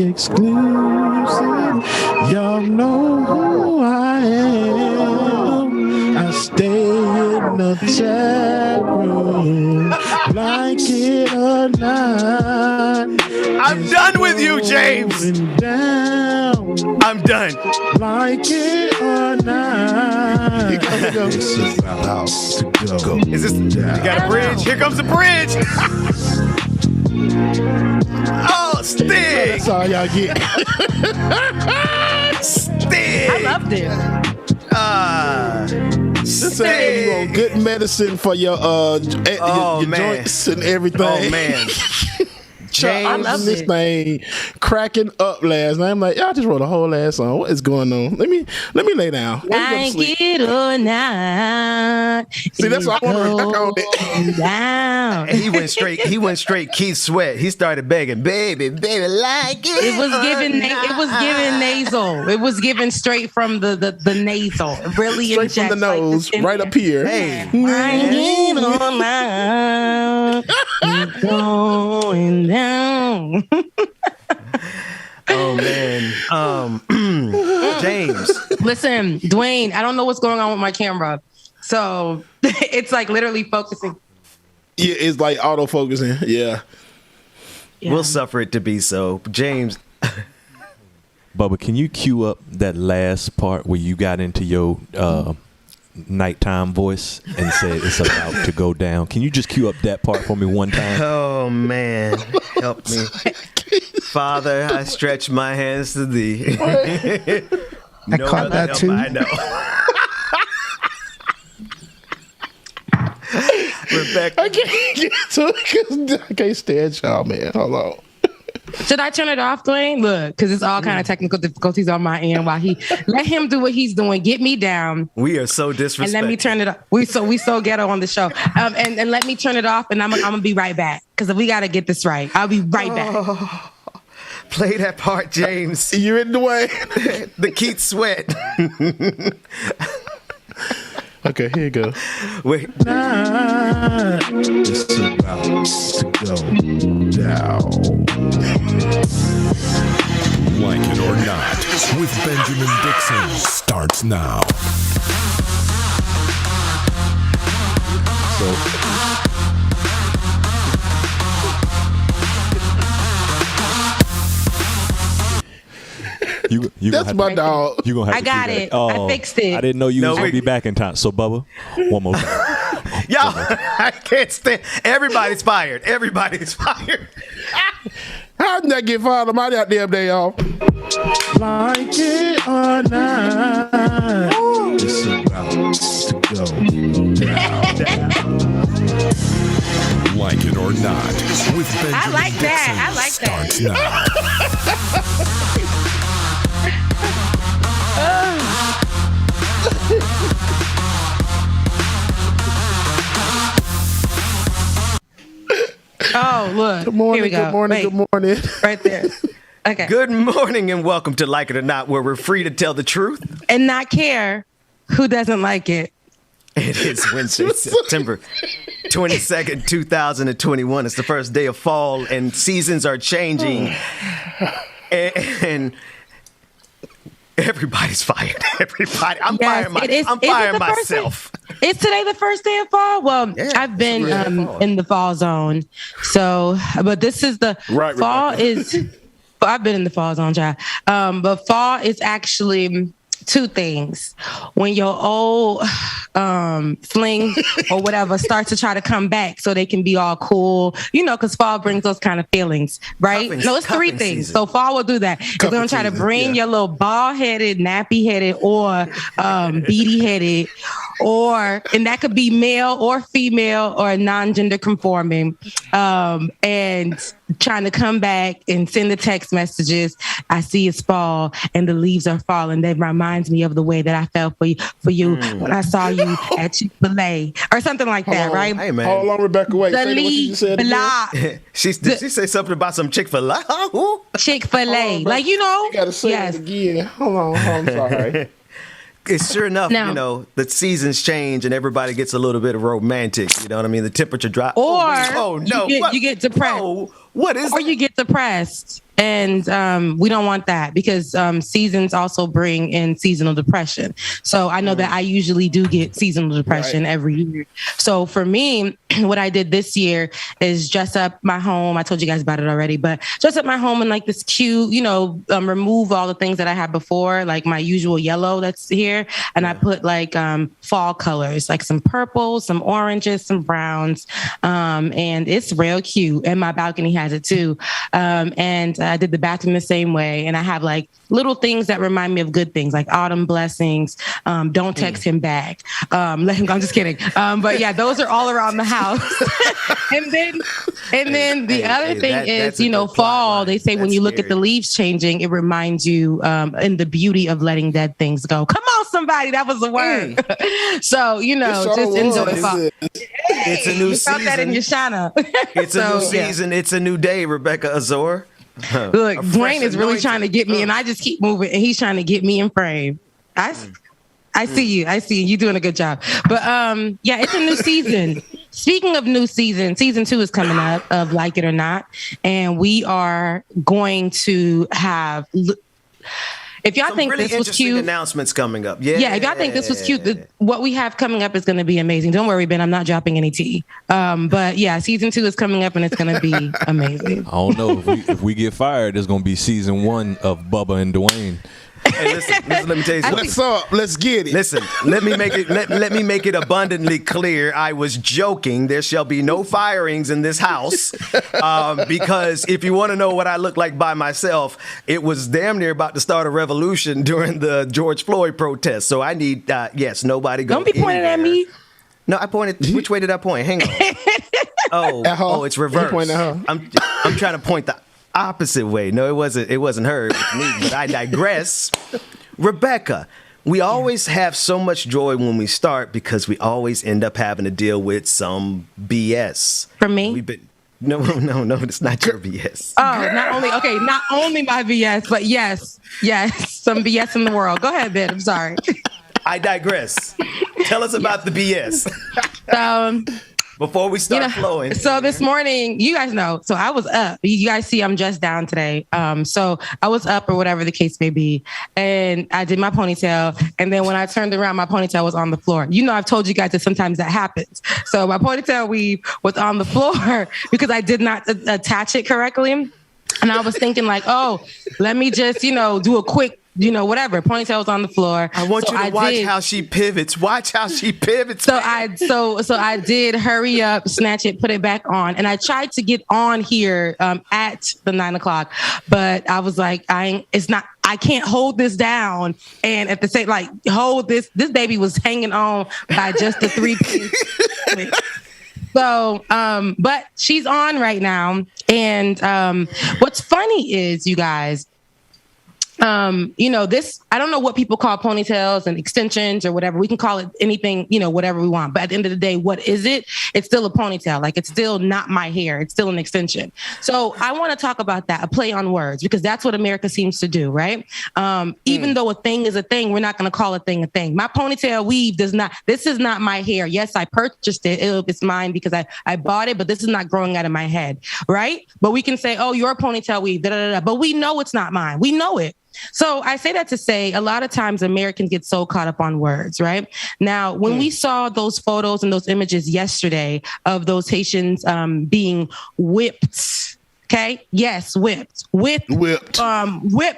exclusive. Y'all know who I am. I stay in the chat room, like it or not. I'm done with you, James. I'm done. Like it or not. This is about to go. Is this? You got a bridge? Here comes the bridge. Oh, Sting! That's all y'all get. Sting! I loved it. This ain't you on good medicine for your your joints and everything. Oh man. James, this thing cracking up last night. I'm like, y'all just wrote a whole ass song. What is going on? Let me lay down. Like it or not. See, that's what I want to down. He went straight Keith Sweat. He started begging, baby, like it. It was given nasal. It was given straight from the nasal. Really straight from the nose, like right up here. Hey. Like it or not. It's going down. Oh man. James. Listen, Dwayne, I don't know what's going on with my camera. So it's like literally focusing. Yeah, it's like autofocusing. Yeah. We'll suffer it to be so. James. Bubba, can you cue up that last part where you got into your nighttime voice and said it's about to go down? Can you just cue up that part for me one time? Oh man, help me. Father, I stretch my hands to thee. I caught that too. I know. Rebecca. I can't get to it because I can't stand y'all, man. Hold on. Should I turn it off, Dwayne? Look, because it's all kind of technical difficulties on my end while he let him do what he's doing. Get me down. We are so disrespectful. And let me turn it off. We so ghetto on the show. And let me turn it off, and I'm gonna be right back because we got to get this right. I'll be right back. Play that part, James. You're in the way. The Keith Sweat. Okay, here you go. Wait. It's about to go down. Like It or Not with Benjamin Dixon starts now. That's my dog. You gonna have I to got do that. it. I fixed it. I didn't know you was gonna be back in time. So Bubba, one more time. Yo, I can't stand. Everybody's fired. Everybody's fired. How did that get fired? I'm out damn day off. Like it or not. It's about to go down. Like It or Not with Benjamin I like Dixon that. I like starts that. now. Oh, look. Good morning, Here we go. good morning, Wait. good morning. Right there. Okay. Good morning and welcome to Like It or Not, where we're free to tell the truth. And not care who doesn't like it. It is Wednesday, September 22nd, 2021. It's the first day of fall and seasons are changing. And everybody's fired. Everybody. I'm firing myself. Is today the first day of fall? Well, yeah, I've been in the fall zone. So, but this is the fall Rebecca. is. I've been in the fall zone, child. But fall is actually two things. When your old fling or whatever starts to try to come back so they can be all cool, because fall brings those kind of feelings, right? No, it's three things. Season. So fall will do that. Because they're going to try to bring your little bald-headed, nappy-headed, or beady-headed, and that could be male or female or non-gender conforming, and trying to come back and send the text messages. I see it's fall and the leaves are falling. That reminds me of the way that I felt for you when I saw you at Chick-fil-A or something like that, right? Hey, man. Hold on, Rebecca. Wait. The leaves blah. Did she say something about some Chick-fil-A? Chick-fil-A. Like, You got to say it again. Hold on. I'm sorry. It's sure enough, the seasons change and everybody gets a little bit romantic. You know what I mean? The temperature drops. Or you get depressed. Oh, what is Or you get depressed. And we don't want that because seasons also bring in seasonal depression. So I know that I usually do get seasonal depression every year. So for me, what I did this year is dress up my home. I told you guys about it already, but dress up my home in like this cute, remove all the things that I had before, like my usual yellow that's here. And I put like fall colors, like some purples, some oranges, some browns. And it's real cute. And my balcony has it too. And I did the bathroom the same way. And I have like little things that remind me of good things, like autumn blessings. Don't text him back. I'm just kidding. But yeah, those are all around the house. and then the other thing is, fall, they say when you look at the leaves changing, it reminds you in the beauty of letting dead things go. Come on, somebody. That was the word. So, just enjoy fall. It's a new season. You felt that in your shana. It's a new season. It's a new day, Rebecca Azor. Look, Dwayne is really trying to get me, and I just keep moving, and he's trying to get me in frame. I see you. You're doing a good job. But it's a new season. Speaking of new season 2 is coming up of Like It or Not, and we are going to have. If y'all think really this was cute, announcements coming up. Yeah, if y'all think this was cute, what we have coming up is going to be amazing. Don't worry, Ben, I'm not dropping any tea. But yeah, season 2 is coming up and it's going to be amazing. I don't know if we get fired, it's going to be season 1 of Bubba and Dwayne. Hey, listen, let me tell you something. What's up? Let's get it. Listen, let me make it abundantly clear. I was joking. There shall be no firings in this house because if you want to know what I look like by myself, it was damn near about to start a revolution during the George Floyd protest. So I need, nobody go. Don't be pointing at me. No, I pointed. Which way did I point? Hang on. It's reversed. I'm trying to point the opposite way. No, it wasn't her, it was me, but I digress. Rebecca, we always have so much joy when we start because we always end up having to deal with some BS. For me? No, it's not your BS. Oh, not only my BS, but yes, some BS in the world. Go ahead, Ben. I'm sorry. I digress. Tell us about the BS. Before we start flowing. So this morning, you guys know, so I was up. You guys see I'm just down today. So I was up or whatever the case may be. And I did my ponytail. And then when I turned around, my ponytail was on the floor. You know, I've told you guys that sometimes that happens. So my ponytail weave was on the floor because I did not attach it correctly. And I was thinking like, oh, let me just, do a quick, whatever. Ponytail was on the floor. I want you to watch how she pivots. Watch how she pivots. So I did hurry up, snatch it, put it back on. And I tried to get on here at the 9 o'clock, but I was like, I can't hold this down. And at the same, hold this baby was hanging on by just the 3 pins. So, but she's on right now. And what's funny is, you guys, this, I don't know what people call ponytails and extensions or whatever. We can call it anything, whatever we want. But at the end of the day, what is it? It's still a ponytail. Like, it's still not my hair. It's still an extension. So I want to talk about that, a play on words, because that's what America seems to do, right? Even though a thing is a thing, we're not going to call a thing a thing. My ponytail weave this is not my hair. Yes, I purchased it. It's mine because I bought it, but this is not growing out of my head, right? But we can say, oh, your ponytail weave, but we know it's not mine. We know it. So I say that to say a lot of times Americans get so caught up on words, right? Now, when we saw those photos and those images yesterday of those Haitians being whipped, okay? Yes, whipped. Whips,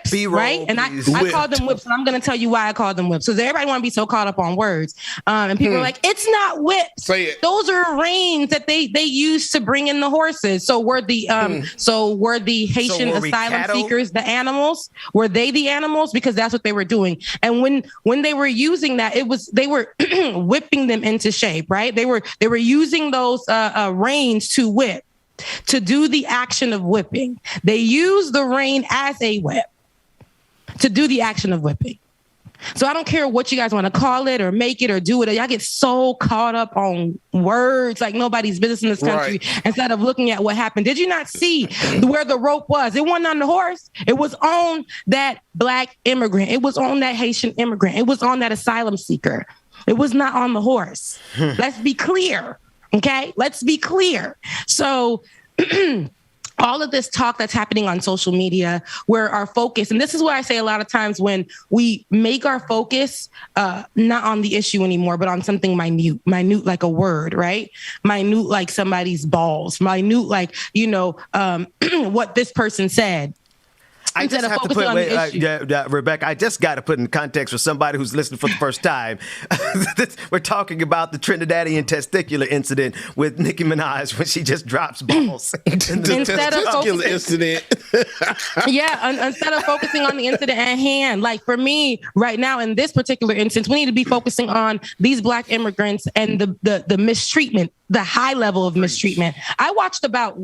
B-roll, right? And I call them whips, and I'm going to tell you why I call them whips. Because everybody want to be so caught up on words. And people are like, it's not whips. Say it. Those are reins that they use to bring in the horses. So were the Haitian asylum seekers the animals? Were they the animals? Because that's what they were doing. And when they were using that, they were whipping them into shape, right? They were using those reins to whip. To do the action of whipping. They use the rein as a whip to do the action of whipping. So I don't care what you guys want to call it or make it or do it. Y'all get so caught up on words like nobody's business in this country instead of looking at what happened. Did you not see where the rope was? It wasn't on the horse. It was on that Black immigrant. It was on that Haitian immigrant. It was on that asylum seeker. It was not on the horse. Let's be clear. Okay, let's be clear. So all of this talk that's happening on social media, where our focus, and this is what I say a lot of times when we make our focus not on the issue anymore, but on something minute like a word, right? Minute like somebody's balls, minute like, what this person said. I just have to put, Rebecca, I just got to put in context for somebody who's listening for the first time. We're talking about the Trinidadian testicular incident with Nicki Minaj when she just drops balls. Instead of focusing, incident. Instead of focusing on the incident at hand. Like for me right now in this particular instance, we need to be focusing on these Black immigrants and the mistreatment, the high level of mistreatment. I watched about...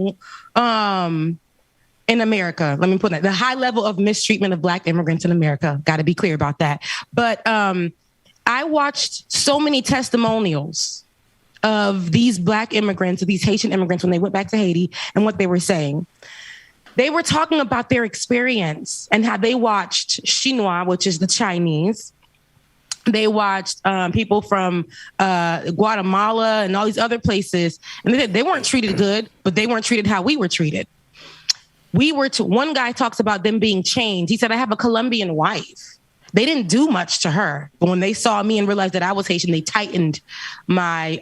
in America, let me put that, the high level of mistreatment of Black immigrants in America. Got to be clear about that. But I watched so many testimonials of these Black immigrants, of these Haitian immigrants when they went back to Haiti and what they were saying. They were talking about their experience and how they watched Chinois, which is the Chinese. They watched people from Guatemala and all these other places. And they weren't treated good, but they weren't treated how we were treated. One guy talks about them being changed. He said, I have a Colombian wife. They didn't do much to her. But when they saw me and realized that I was Haitian, they tightened my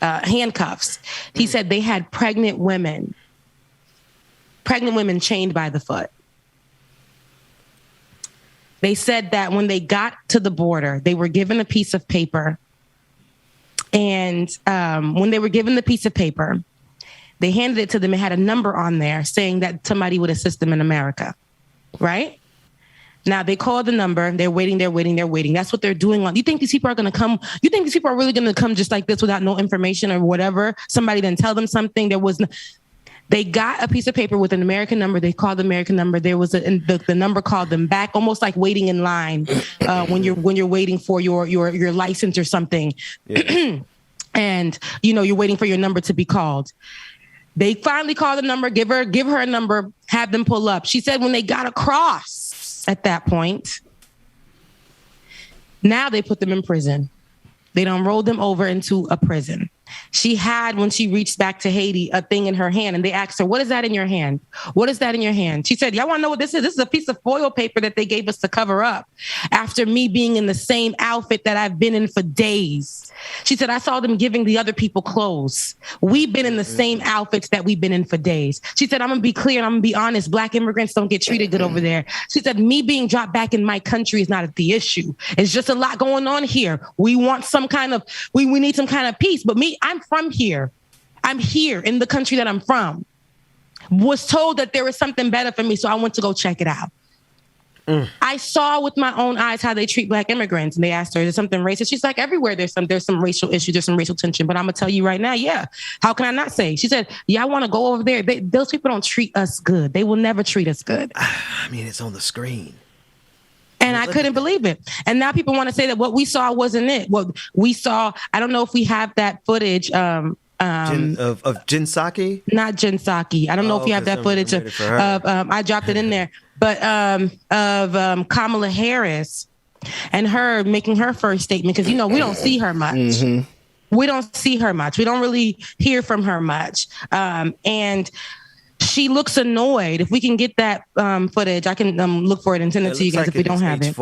handcuffs. He said they had pregnant women chained by the foot. They said that when they got to the border, they were given a piece of paper. And when they were given the piece of paper, they handed it to them and had a number on there saying that somebody would assist them in America, right? Now they called the number. They're waiting. That's what they're doing. You think these people are going to come? You think these people are really going to come just like this without no information or whatever? Somebody didn't tell them something. They got a piece of paper with an American number. They called the American number. There was the number called them back, almost like waiting in line when you're waiting for your license or something, and you're waiting for your number to be called. They finally called the number, give her a number, have them pull up. She said when they got across at that point, now they put them in prison. They done rolled them over into a prison. she had, when she reached back to Haiti, a thing in her hand, and they asked her, "What is that in your hand? What is that in your hand?" She said, "Y'all want to know what this is? This is a piece of foil paper that they gave us to cover up after me being in the same outfit that I've been in for days." She said, "I saw them giving the other people clothes. We've been in the same outfits that we've been in for days." She said, "I'm going to be clear and I'm going to be honest. Black immigrants don't get treated good over there." She said, "Me being dropped back in my country is not the issue. It's just a lot going on here. We want some kind of, we need some kind of peace. But me, I'm from here. I'm here in the country that I'm from. Was told that there was something better for me, so I went to go check it out." I saw with my own eyes how they treat Black immigrants. And they asked her, "Is there something racist?" She's like, "Everywhere there's some racial issues, there's some racial tension. But I'm gonna tell you right now, yeah. How can I not say?" She said, "Yeah, I want to go over there. Those people don't treat us good. They will never treat us good." I mean, it's on the screen. And I couldn't believe it. And now people want to say that what we saw wasn't it. What we saw, I don't know if we have that footage. Of Jen Psaki? Not Jen Psaki. I don't know if you have that footage of I dropped it in there, but of Kamala Harris and her making her first statement, because, you know, we don't see her much. Mm-hmm. We don't see her much. We don't really hear from her much. And she looks annoyed. If we can get that footage, I can look for it and send it to you guys if we don't have it.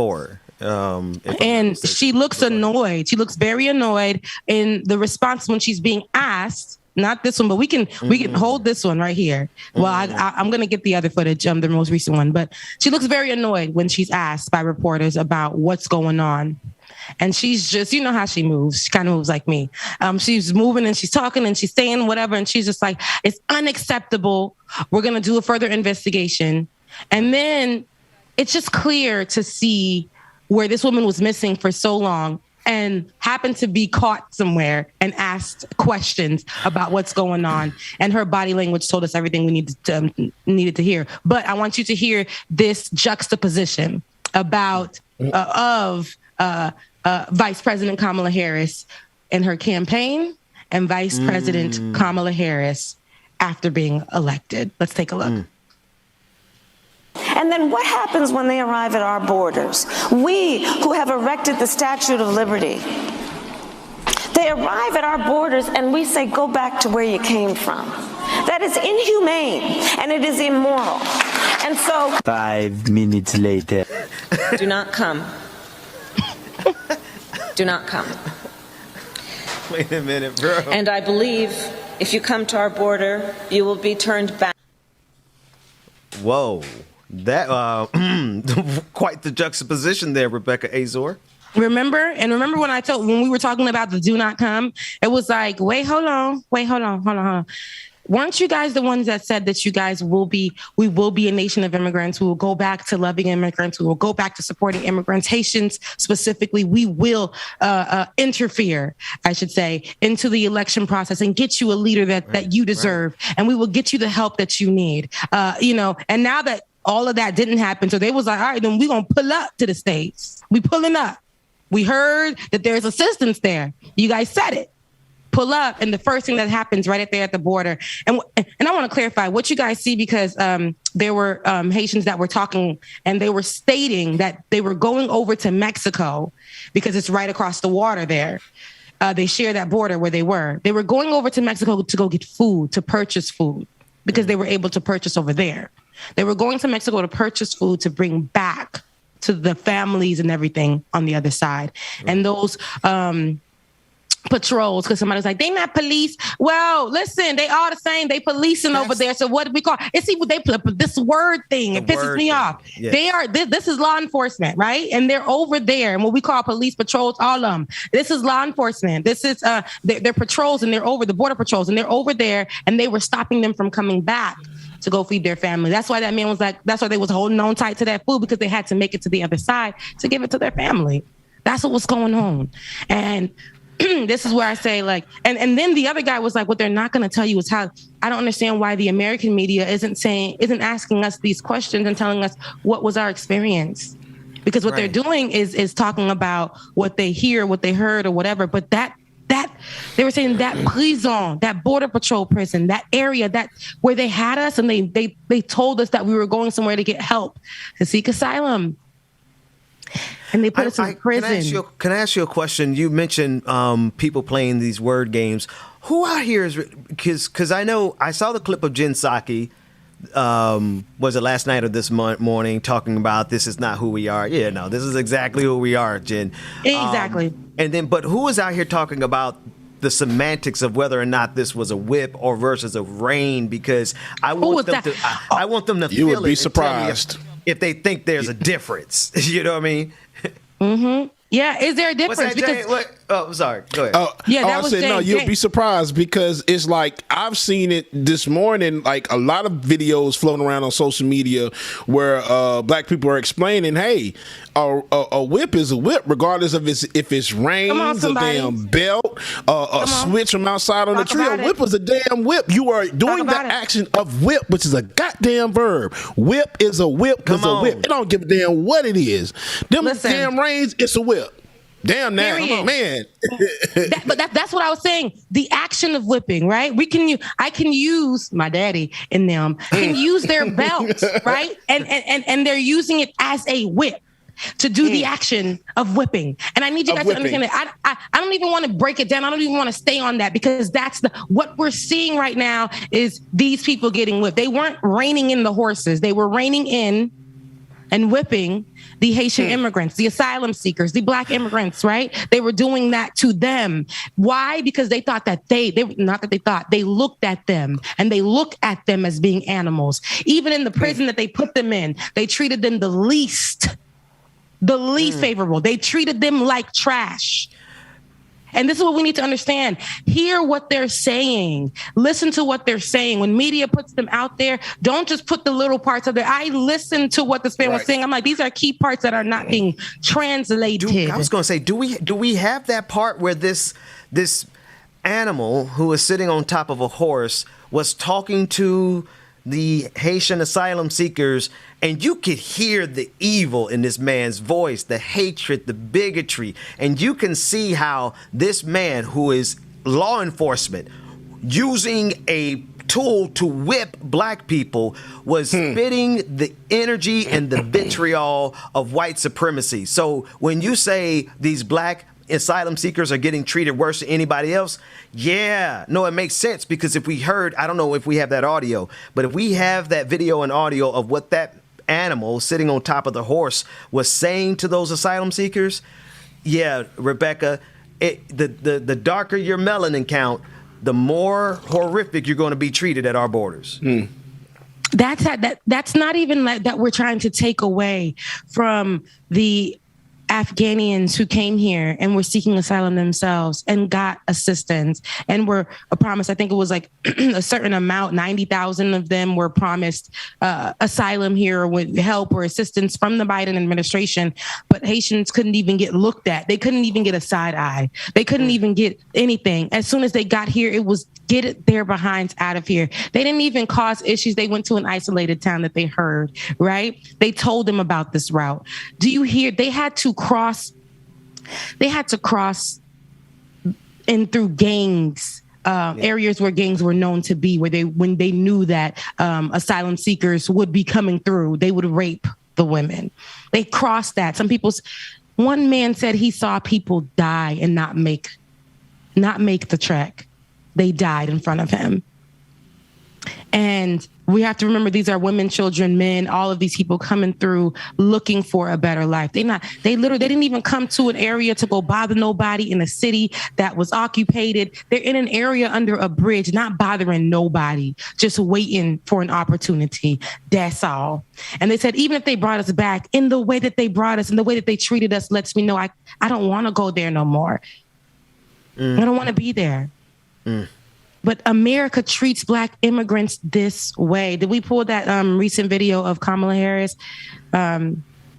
And she looks annoyed. She looks very annoyed in the response when she's being asked. Not this one, but we can hold this one right here. Well, I'm going to get the other footage, the most recent one. But she looks very annoyed when she's asked by reporters about what's going on. And she's just, you know how she moves. She kind of moves like me. She's moving and she's talking and she's saying whatever. And she's just like, "It's unacceptable. We're going to do a further investigation." And then it's just clear to see where this woman was missing for so long and happened to be caught somewhere and asked questions about what's going on. And her body language told us everything we needed to hear. But I want you to hear this juxtaposition about Vice President Kamala Harris in her campaign and Vice President Kamala Harris after being elected. Let's take a look. And then what happens when they arrive at our borders? We who have erected the Statue of Liberty, they arrive at our borders and we say, "Go back to where you came from." That is inhumane and it is immoral. And so 5 minutes later. Do not come. Do not come. Wait a minute, bro. And I believe if you come to our border, you will be turned back. Whoa. That quite the juxtaposition there, Rebecca Azor. Remember when we were talking about the "do not come," it was like, wait, hold on. Weren't you guys the ones that said that we will be a nation of immigrants? We will go back to loving immigrants. We will go back to supporting immigrants. Haitians specifically, we will interfere, I should say, into the election process and get you a leader that you deserve. Right. And we will get you the help that you need. And now that all of that didn't happen, so they was like, all right, then we're going to pull up to the States. We pulling up. We heard that there's assistance there. You guys said it. Pull up, and the first thing that happens right there at the border, and I want to clarify what you guys see, because there were Haitians that were talking, and they were stating that they were going over to Mexico because it's right across the water there. They share that border where they were. They were going over to Mexico to go get food, to purchase food, because they were able to purchase over there. They were going to Mexico to purchase food to bring back to the families and everything on the other side. And those patrols, because somebody's like, they not police. Well, listen, they all the same. They policing over there. So what do we call it? See what they put this word thing. It pisses me off. Yes. They are this is law enforcement, right? And they're over there. And what we call police patrols, all of them. This is law enforcement. This is they're patrols, and they're over the border patrols, and they're over there, and they were stopping them from coming back to go feed their family. That's why that man was like, that's why they was holding on tight to that food, because they had to make it to the other side to give it to their family. That's what was going on. And this is where I say, like, and then the other guy was like, what they're not going to tell you is how, I don't understand why the American media isn't asking us these questions and telling us what was our experience. Because what they're doing is talking about what they hear, what they heard, or whatever. But that they were saying that prison, that border patrol prison, that area, that where they had us, and they told us that we were going somewhere to get help, to seek asylum. And they put us in prison. Can I ask you a question? You mentioned people playing these word games. Who out here is, because I know I saw the clip of Jen Psaki, was it last night or this morning, talking about this is not who we are. Yeah, no, this is exactly who we are, Jen. Exactly. But who is out here talking about the semantics of whether or not this was a whip or versus a rein? Because I want them to. I want them to feel it. You would be surprised if they think there's a difference. You know what I mean? Mm-hmm. Yeah, is there a difference? What's that, because oh, sorry. Go ahead. That was no, you'll be surprised because it's like I've seen it this morning, like a lot of videos floating around on social media where black people are explaining, hey, a whip is a whip regardless of if it's reins, a damn belt, a switch from outside on the tree. A whip is a damn whip. You are doing the action of whip, which is a goddamn verb. Whip is a whip is a whip. It don't give a damn what it is. Them damn reins, it's a whip. Damn now, man. But that's what I was saying. The action of whipping, right? I can use my daddy and them can use their belts, right? And they're using it as a whip to do the action of whipping. And I need you guys to understand that. I don't even want to break it down. I don't even want to stay on that because that's what we're seeing right now is these people getting whipped. They weren't reining in the horses. They were reining in and whipping the Haitian immigrants, the asylum seekers, the black immigrants, right? They were doing that to them. Why? Because they thought that they looked at them and they look at them as being animals. Even in the prison that they put them in, they treated them the least favorable. They treated them like trash. And this is what we need to understand. Hear what they're saying. Listen to what they're saying. When media puts them out there, don't just put the little parts of it. I listened to what this man was saying. I'm like, these are key parts that are not being translated. I was going to say, do we have that part where this animal who is sitting on top of a horse was talking to the Haitian asylum seekers, and you could hear the evil in this man's voice, the hatred, the bigotry, and you can see how this man who is law enforcement using a tool to whip black people was spitting the energy and the vitriol of white supremacy. So when you say these black asylum seekers are getting treated worse than anybody else, it makes sense, because if we heard, I don't know if we have that audio, but if we have that video and audio of what that animal sitting on top of the horse was saying to those asylum seekers, Rebecca, the darker your melanin count, the more horrific you're going to be treated at our borders. That's not even like that we're trying to take away from the Afghanians who came here and were seeking asylum themselves and got assistance and were promised, I think it was like a certain amount, 90,000 of them were promised asylum here with help or assistance from the Biden administration. But Haitians couldn't even get looked at. They couldn't even get a side eye. They couldn't even get anything. As soon as they got here, it was get their behinds out of here. They didn't even cause issues. They went to an isolated town that they heard, right? They told them about this route. Do you hear? They had to cross in through gangs, areas where gangs were known to be, when they knew that asylum seekers would be coming through, they would rape the women. They crossed that. One man said he saw people die and not make the trek. They died in front of him. And we have to remember these are women, children, men, all of these people coming through looking for a better life. They didn't even come to an area to go bother nobody in a city that was occupied. They're in an area under a bridge, not bothering nobody, just waiting for an opportunity. That's all. And they said, even if they brought us back in the way that they brought us and the way that they treated us, lets me know I don't want to go there no more. I don't want to be there. But America treats black immigrants this way. Did we pull that recent video of Kamala Harris? I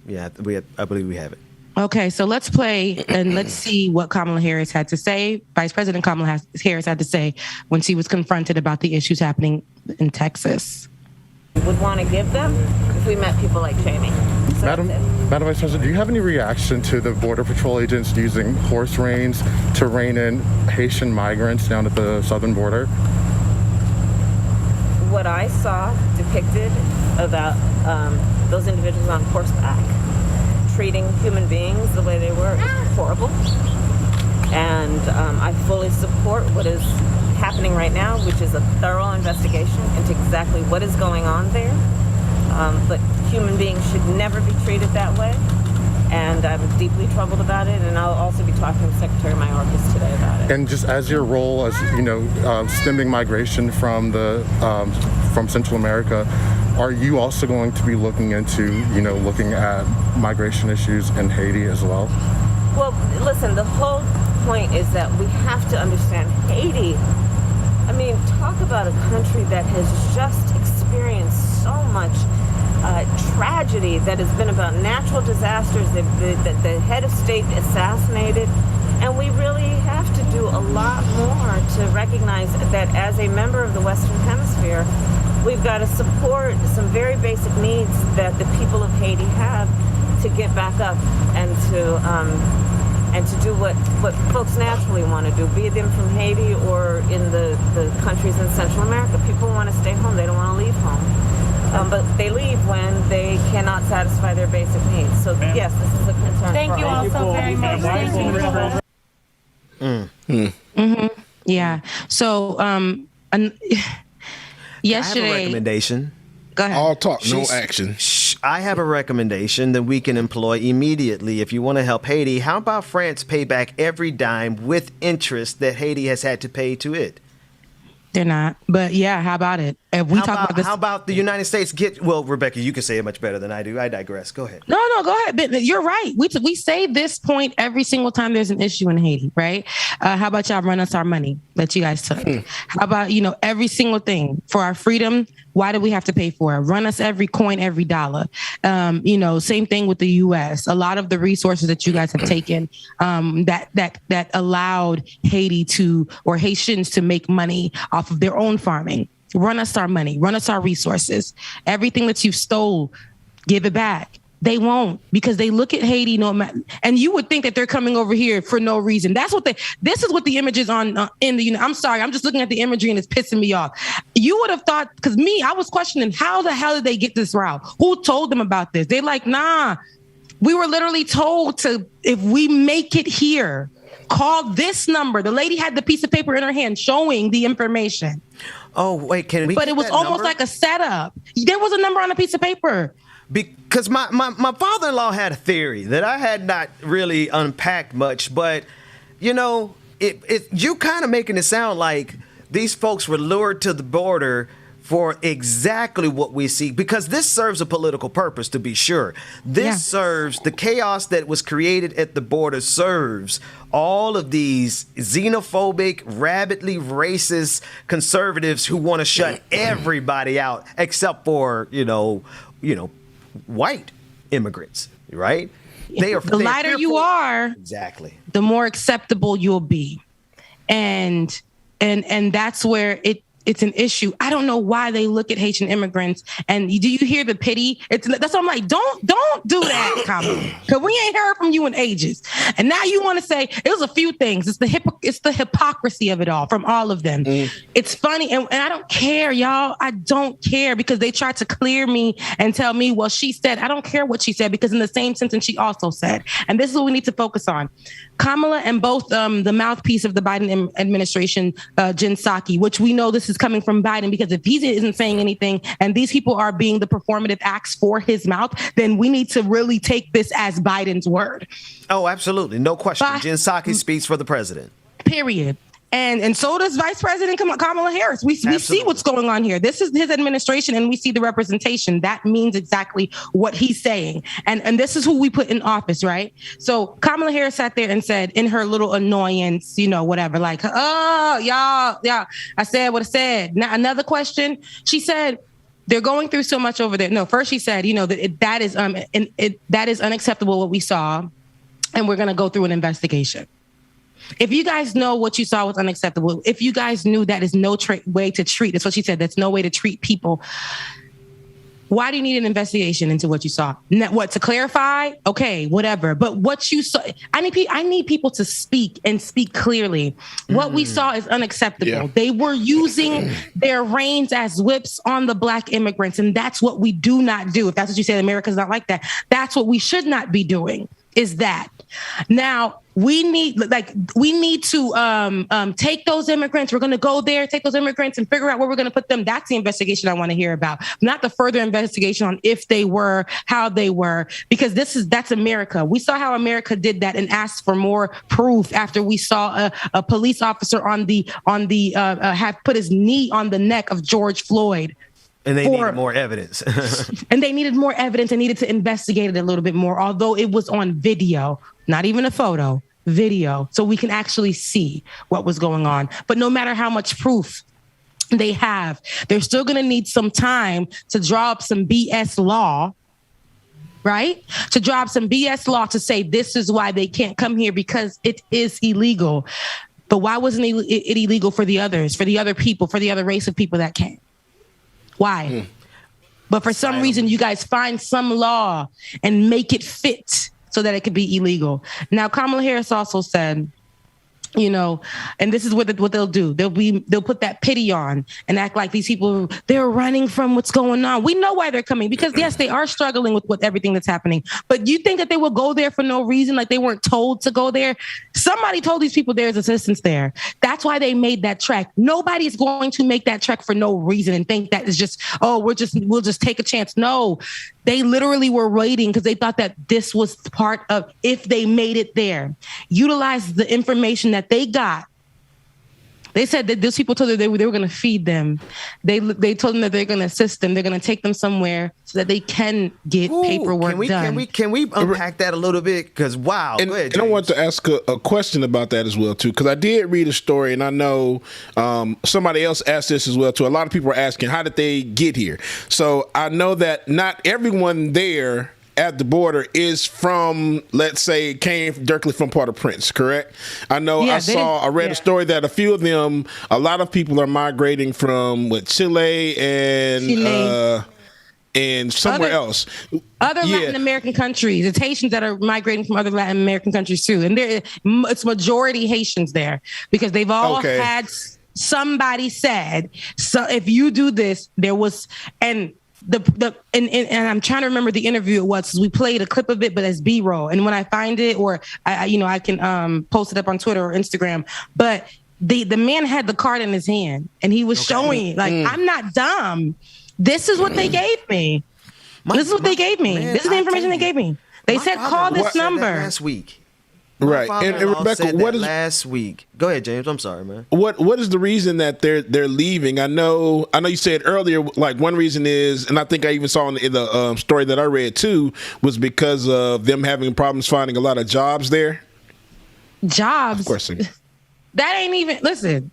believe we have it. Okay, so let's play and let's see what Kamala Harris had to say. Vice President Kamala Harris had to say when she was confronted about the issues happening in Texas. Would want to give them if we met people like Jamie. So Madam Vice President, do you have any reaction to the Border Patrol agents using horse reins to rein in Haitian migrants down at the southern border? What I saw depicted about those individuals on horseback treating human beings the way they were is horrible. And I fully support what is happening right now, which is a thorough investigation into exactly what is going on there. But human beings should never be treated that way. And I'm deeply troubled about it, and I'll also be talking to Secretary Mayorkas today about it. And just as your role as, stemming migration from Central America, are you also going to be looking into, looking at migration issues in Haiti as well? Well, listen, the whole point is that we have to understand Haiti. I mean, talk about a country that has just experienced so much tragedy that has been about natural disasters, the head of state assassinated, and we really have to do a lot more to recognize that as a member of the Western Hemisphere, we've got to support some very basic needs that the people of Haiti have to get back up and to do what folks naturally want to do, be them from Haiti or in the countries in Central America. People want to stay home. They don't want to leave home. But they leave when they cannot satisfy their basic needs. So yes, this is a concern. Thank you all so very much. Thank you. Yeah. So yesterday, I have a recommendation. Go ahead. All talk, no action. I have a recommendation that we can employ immediately if you want to help Haiti. How about France pay back every dime with interest that Haiti has had to pay to it? They're not. But yeah, how about it? If we talk about this, how about the United States Rebecca, you can say it much better than I do. I digress. Go ahead. No, go ahead. But you're right. We say this point every single time there's an issue in Haiti, right? How about y'all run us our money that you guys took? How about, every single thing for our freedom? Why do we have to pay for it? Run us every coin, every dollar. Same thing with the U.S. A lot of the resources that you guys have taken that allowed Haitians to make money off of their own farming. Run us our money, run us our resources. Everything that you've stole, give it back. They won't, because they look at Haiti and you would think that they're coming over here for no reason. This is what the image is on in the. I'm sorry, I'm just looking at the imagery and it's pissing me off. You would have thought, because I was questioning how the hell did they get this route? Who told them about this? They're like, nah, we were literally told if we make it here, call this number. The lady had the piece of paper in her hand showing the information. Oh, wait, can we? But it was almost like a setup. There was a number on a piece of paper. Because my father-in-law had a theory that I had not really unpacked much, but you kind of making it sound like these folks were lured to the border for exactly what we see, because this serves a political purpose, to be sure. This serves the chaos that was created at the border, serves all of these xenophobic, rabidly racist conservatives who want to shut everybody out except for, white immigrants, right? The lighter you are, exactly, the more acceptable you'll be. And that's where it's an issue. I don't know why they look at Haitian immigrants and do you hear the pity? That's what I'm like, don't do that, Kamala, because we ain't heard from you in ages. And now you want to say it was a few things. It's the hypocrisy of it all from all of them. It's funny. And I don't care, y'all. I don't care, because they tried to clear me and tell me, well, she said, I don't care what she said, because in the same sentence she also said, and this is what we need to focus on. Kamala and both the mouthpiece of the Biden administration, Jen Psaki, which we know this is coming from Biden, because if he isn't saying anything and these people are being the performative acts for his mouth, then we need to really take this as Biden's word. Oh, absolutely. No question. Jen Psaki speaks for the president. Period. And so does Vice President Kamala Harris. We see what's going on here. This is his administration, and we see the representation. That means exactly what he's saying. And this is who we put in office, right? So Kamala Harris sat there and said, in her little annoyance, whatever, like, oh, y'all, I said what I said. Now, another question, she said, they're going through so much over there. No, first she said, that is unacceptable what we saw, and we're going to go through an investigation. If you guys know what you saw was unacceptable, if you guys knew that is no way to treat, that's what she said, that's no way to treat people. Why do you need an investigation into what you saw? What, to clarify? Okay, whatever. But what you saw, I need people to speak and speak clearly. What we saw is unacceptable. Yeah. They were using their reins as whips on the Black immigrants, and that's what we do not do. If that's what you say, America's not like that. That's what we should not be doing. Is that now? We need to take those immigrants. We're going to go there, take those immigrants and figure out where we're going to put them. That's the investigation I want to hear about, not the further investigation on if they were, how they were, because that's America. We saw how America did that and asked for more proof after we saw a police officer have put his knee on the neck of George Floyd. And they needed more evidence. And they needed more evidence and needed to investigate it a little bit more, although it was on video, not even a photo. Video, so we can actually see what was going on. But no matter how much proof they have, they're still going to need some time to draw up some BS law, right? To draw up some BS law to say this is why they can't come here, because it is illegal. But why wasn't it illegal for the others, for the other people, for the other race of people that came? Why? But for some reason, you guys find some law and make it fit so that it could be illegal. Now, Kamala Harris also said, you know, and this is what they'll do. They'll put that pity on and act like these people, they're running from what's going on. We know why they're coming, because yes, they are struggling with everything that's happening. But you think that they will go there for no reason, like they weren't told to go there? Somebody told these people there's assistance there. That's why they made that trek. Nobody's going to make that trek for no reason and think that is just, oh, we'll just take a chance. No, they literally were waiting because they thought that this was part of, if they made it there, utilize the information that they got. They said that those people told them they were going to feed them. They told them that they're going to assist them. They're going to take them somewhere so that they can get paperwork done. Can we unpack that a little bit? Because wow. And, go ahead, and I want to ask a question about that as well too, because I did read a story, and I know somebody else asked this as well too. A lot of people are asking, how did they get here? So I know that not everyone there at the border is from, let's say, came directly from Port-au-Prince, correct? I know. Yeah, I read a story that a few of them, a lot of people are migrating from Chile and somewhere else. Other Latin American countries. It's Haitians that are migrating from other Latin American countries too. And it's majority Haitians there, because they've all had, somebody said, so if you do this, there was, and I'm trying to remember the interview it was. We played a clip of it, but as B-roll. And when I find it, or I can post it up on Twitter or Instagram. But the man had the card in his hand, and he was showing like, I'm not dumb. This is what they gave me. This is what they gave me. This is the information they gave me. They said call this number last week. Right. And Rebecca, what is last week? Go ahead, James. I'm sorry, man. What is the reason that they're leaving? I know you said earlier, like one reason is, and I think I even saw in the story that I read too, was because of them having problems finding a lot of jobs there. Jobs. Of course. That ain't even, listen.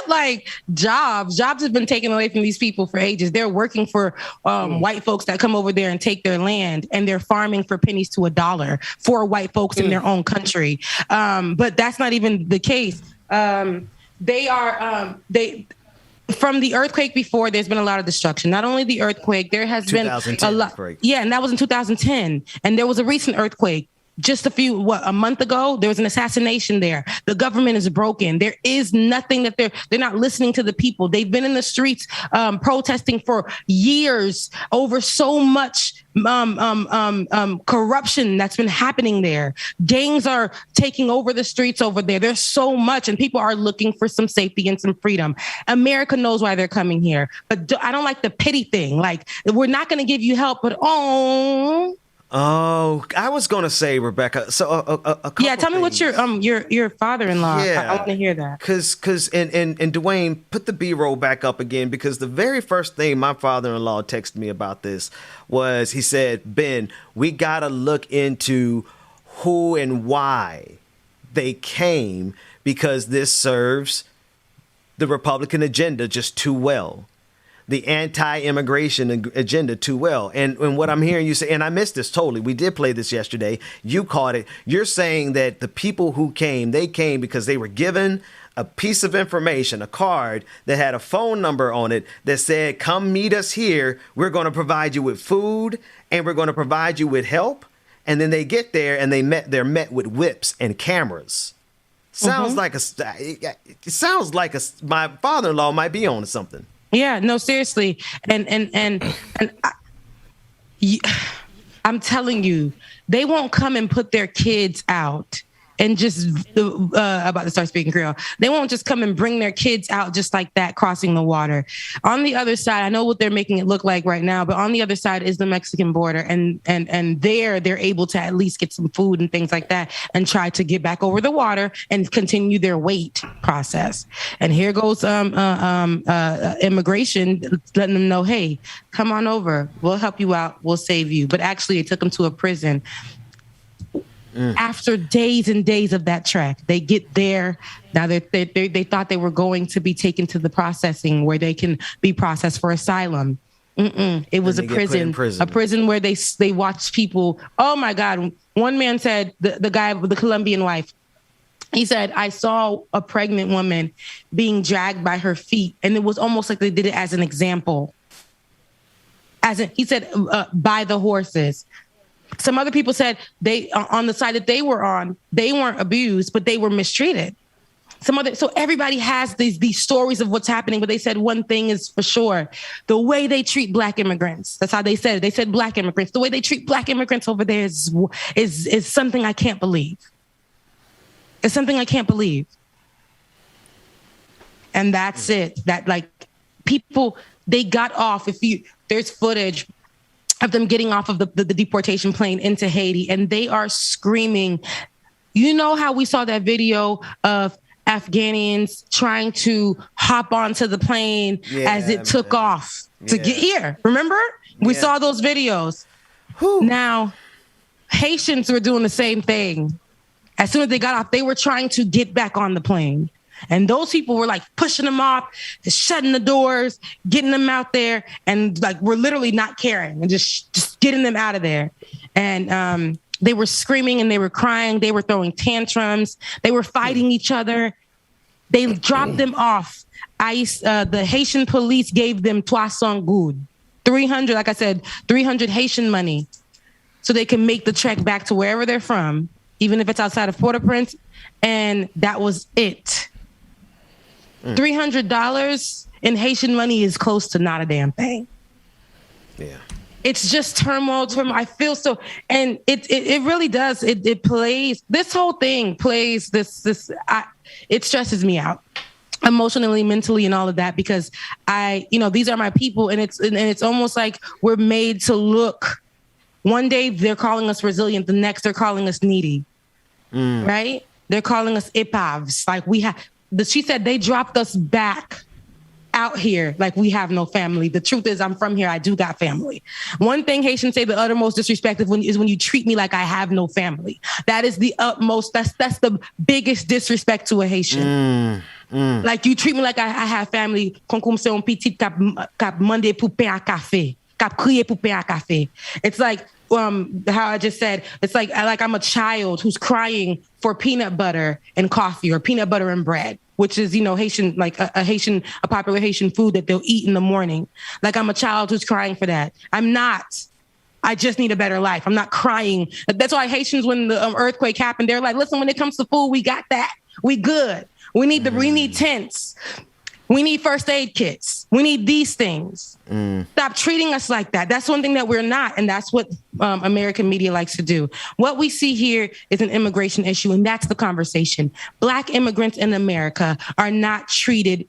Like jobs have been taken away from these people for ages. They're working for white folks that come over there and take their land, and they're farming for pennies to $1 for white folks in their own country. But that's not even the case. From the earthquake before, there's been a lot of destruction. Not only the earthquake, there has been a lot. Yeah, and that was in 2010. And there was a recent earthquake. Just a month ago, there was an assassination there. The government is broken. There is nothing that they're not listening to the people. They've been in the streets protesting for years over so much corruption that's been happening there. Gangs are taking over the streets over there. There's so much, and people are looking for some safety and some freedom. America knows why they're coming here, but I don't like the pity thing. Like, we're not going to give you help, but Oh, I was gonna say, Rebecca. So a couple tell me what's your father-in-law. Yeah, I want to hear that. Because and Dwayne, put the B-roll back up again, because the very first thing my father-in-law texted me about this was, he said, Ben, we gotta look into who and why they came, because this serves the Republican agenda just too well. The anti-immigration agenda too well. And what I'm hearing you say, and I missed this totally. We did play this yesterday. You caught it. You're saying that the people who came, they came because they were given a piece of information, a card that had a phone number on it that said, come meet us here. We're going to provide you with food and we're going to provide you with help. And then they get there and they're met with whips and cameras. Sounds like my father-in-law might be on to something. Yeah, no, seriously. And I'm telling you, they won't come and put their kids out and just about to start speaking Creole. They won't just come and bring their kids out just like that, crossing the water. On the other side, I know what they're making it look like right now, but on the other side is the Mexican border, and there they're able to at least get some food and things like that and try to get back over the water and continue their wait process. And here goes immigration letting them know, hey, come on over. We'll help you out. We'll save you. But actually, it took them to a prison. After days and days of that trek, they get there. Now they thought they were going to be taken to the processing where they can be processed for asylum. It was a prison where they watched people. Oh my God! One man said, the guy with the Colombian wife, he said, I saw a pregnant woman being dragged by her feet, and it was almost like they did it as an example. He said, by the horses. Some other people said they on the side that they were on, they weren't abused, but they were mistreated. So everybody has these stories of what's happening, but they said one thing is for sure: the way they treat Black immigrants. That's how they said it. They said Black immigrants. The way they treat Black immigrants over there is something I can't believe. It's something I can't believe. And that's it. That like people, they got off. There's footage of them getting off of the deportation plane into Haiti, and they are screaming. You know how we saw that video of Afghanians trying to hop onto the plane as it took off to get here? Remember? We saw those videos. Now, Haitians were doing the same thing. As soon as they got off, they were trying to get back on the plane. And those people were like pushing them off, shutting the doors, getting them out there, and like we're literally not caring and just getting them out of there. And they were screaming and they were crying. They were throwing tantrums. They were fighting each other. They dropped them off. The Haitian police gave them 300 goud, 300, like I said, 300 Haitian money, so they can make the trek back to wherever they're from, even if it's outside of Port-au-Prince. And that was it. $300 in Haitian money is close to not a damn thing. Yeah. It's just turmoil. I feel so, and it really does. It plays, this whole thing plays it stresses me out emotionally, mentally, and all of that, because these are my people, and it's almost like we're made to look. One day they're calling us resilient, the next they're calling us needy, right? They're calling us épaves. Like she said they dropped us back out here like we have no family. The truth is, I'm from here. I do got family. One thing Haitians say the uttermost disrespect is when you treat me like I have no family. That is the utmost. That's the biggest disrespect to a Haitian. Like you treat me like I have family. Comme c'est un petit cap mandé pour pain à café, cap crier pour pain à café. It's like how I just said. It's like I'm a child who's crying for peanut butter and coffee or peanut butter and bread, which is, Haitian, like a popular Haitian food that they'll eat in the morning. Like I'm a child who's crying for that. I'm not. I just need a better life. I'm not crying. That's why Haitians, when the earthquake happened, they're like, listen, when it comes to food, we got that. We good. We need tents. We need first aid kits. We need these things. Stop treating us like that. That's one thing that we're not. And that's what American media likes to do. What we see here is an immigration issue, and that's the conversation. Black immigrants in America are not treated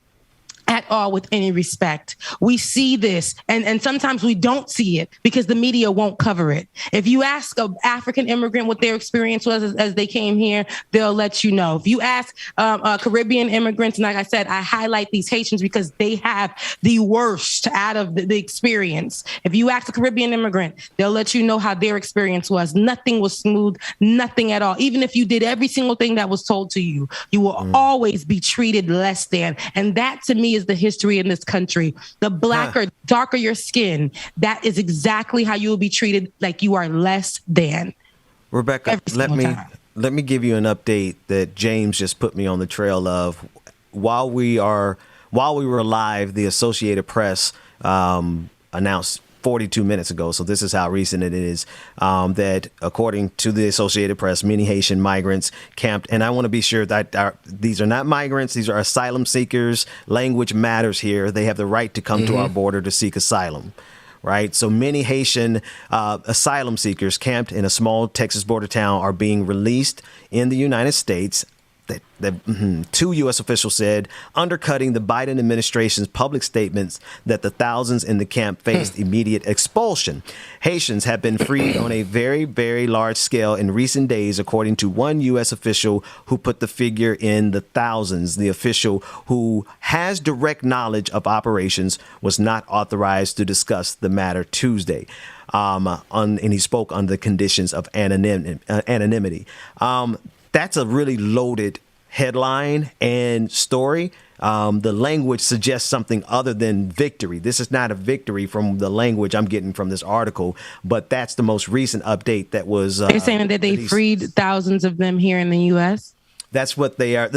at all with any respect. We see this, and sometimes we don't see it because the media won't cover it. If you ask an African immigrant what their experience was as they came here, they'll let you know. If you ask Caribbean immigrants, and like I said, I highlight these Haitians because they have the worst out of the experience. If you ask a Caribbean immigrant, they'll let you know how their experience was. Nothing was smooth, nothing at all. Even if you did every single thing that was told to you, you will always be treated less than. And that, to me, is the history in this country. The blacker, darker your skin, that is exactly how you will be treated, like you are less than. Rebecca, let me give you an update that James just put me on the trail of. while we were live, the Associated Press announced 42 minutes ago, so this is how recent it is, that according to the Associated Press, many Haitian migrants camped, and I want to be sure that these are not migrants, these are asylum seekers. Language matters here. They have the right to come to our border to seek asylum. Right. So many Haitian asylum seekers camped in a small Texas border town are being released in the United States. Two U.S. officials said, undercutting the Biden administration's public statements that the thousands in the camp faced immediate expulsion. Haitians have been freed on a very, very large scale in recent days, according to one U.S. official who put the figure in the thousands. The official, who has direct knowledge of operations, was not authorized to discuss the matter Tuesday. And he spoke on the conditions of anonymity. That's a really loaded headline and story. The language suggests something other than victory. This is not a victory from the language I'm getting from this article, but that's the most recent update that was. They're saying that they freed thousands of them here in the U.S. That's what they are.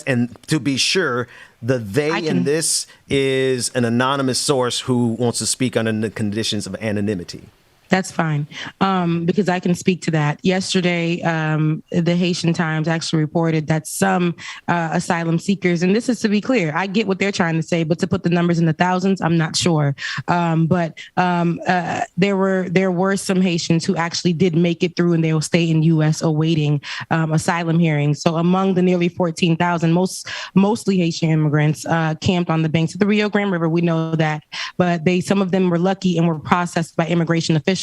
And to be sure, in this is an anonymous source who wants to speak under the conditions of anonymity. That's fine, because I can speak to that. Yesterday, the Haitian Times actually reported that some asylum seekers, and this is to be clear, I get what they're trying to say, but to put the numbers in the thousands, I'm not sure. But there were some Haitians who actually did make it through, and they will stay in U.S. awaiting asylum hearings. So among the nearly 14,000, mostly Haitian immigrants camped on the banks of the Rio Grande River. We know that, but some of them were lucky and were processed by immigration officials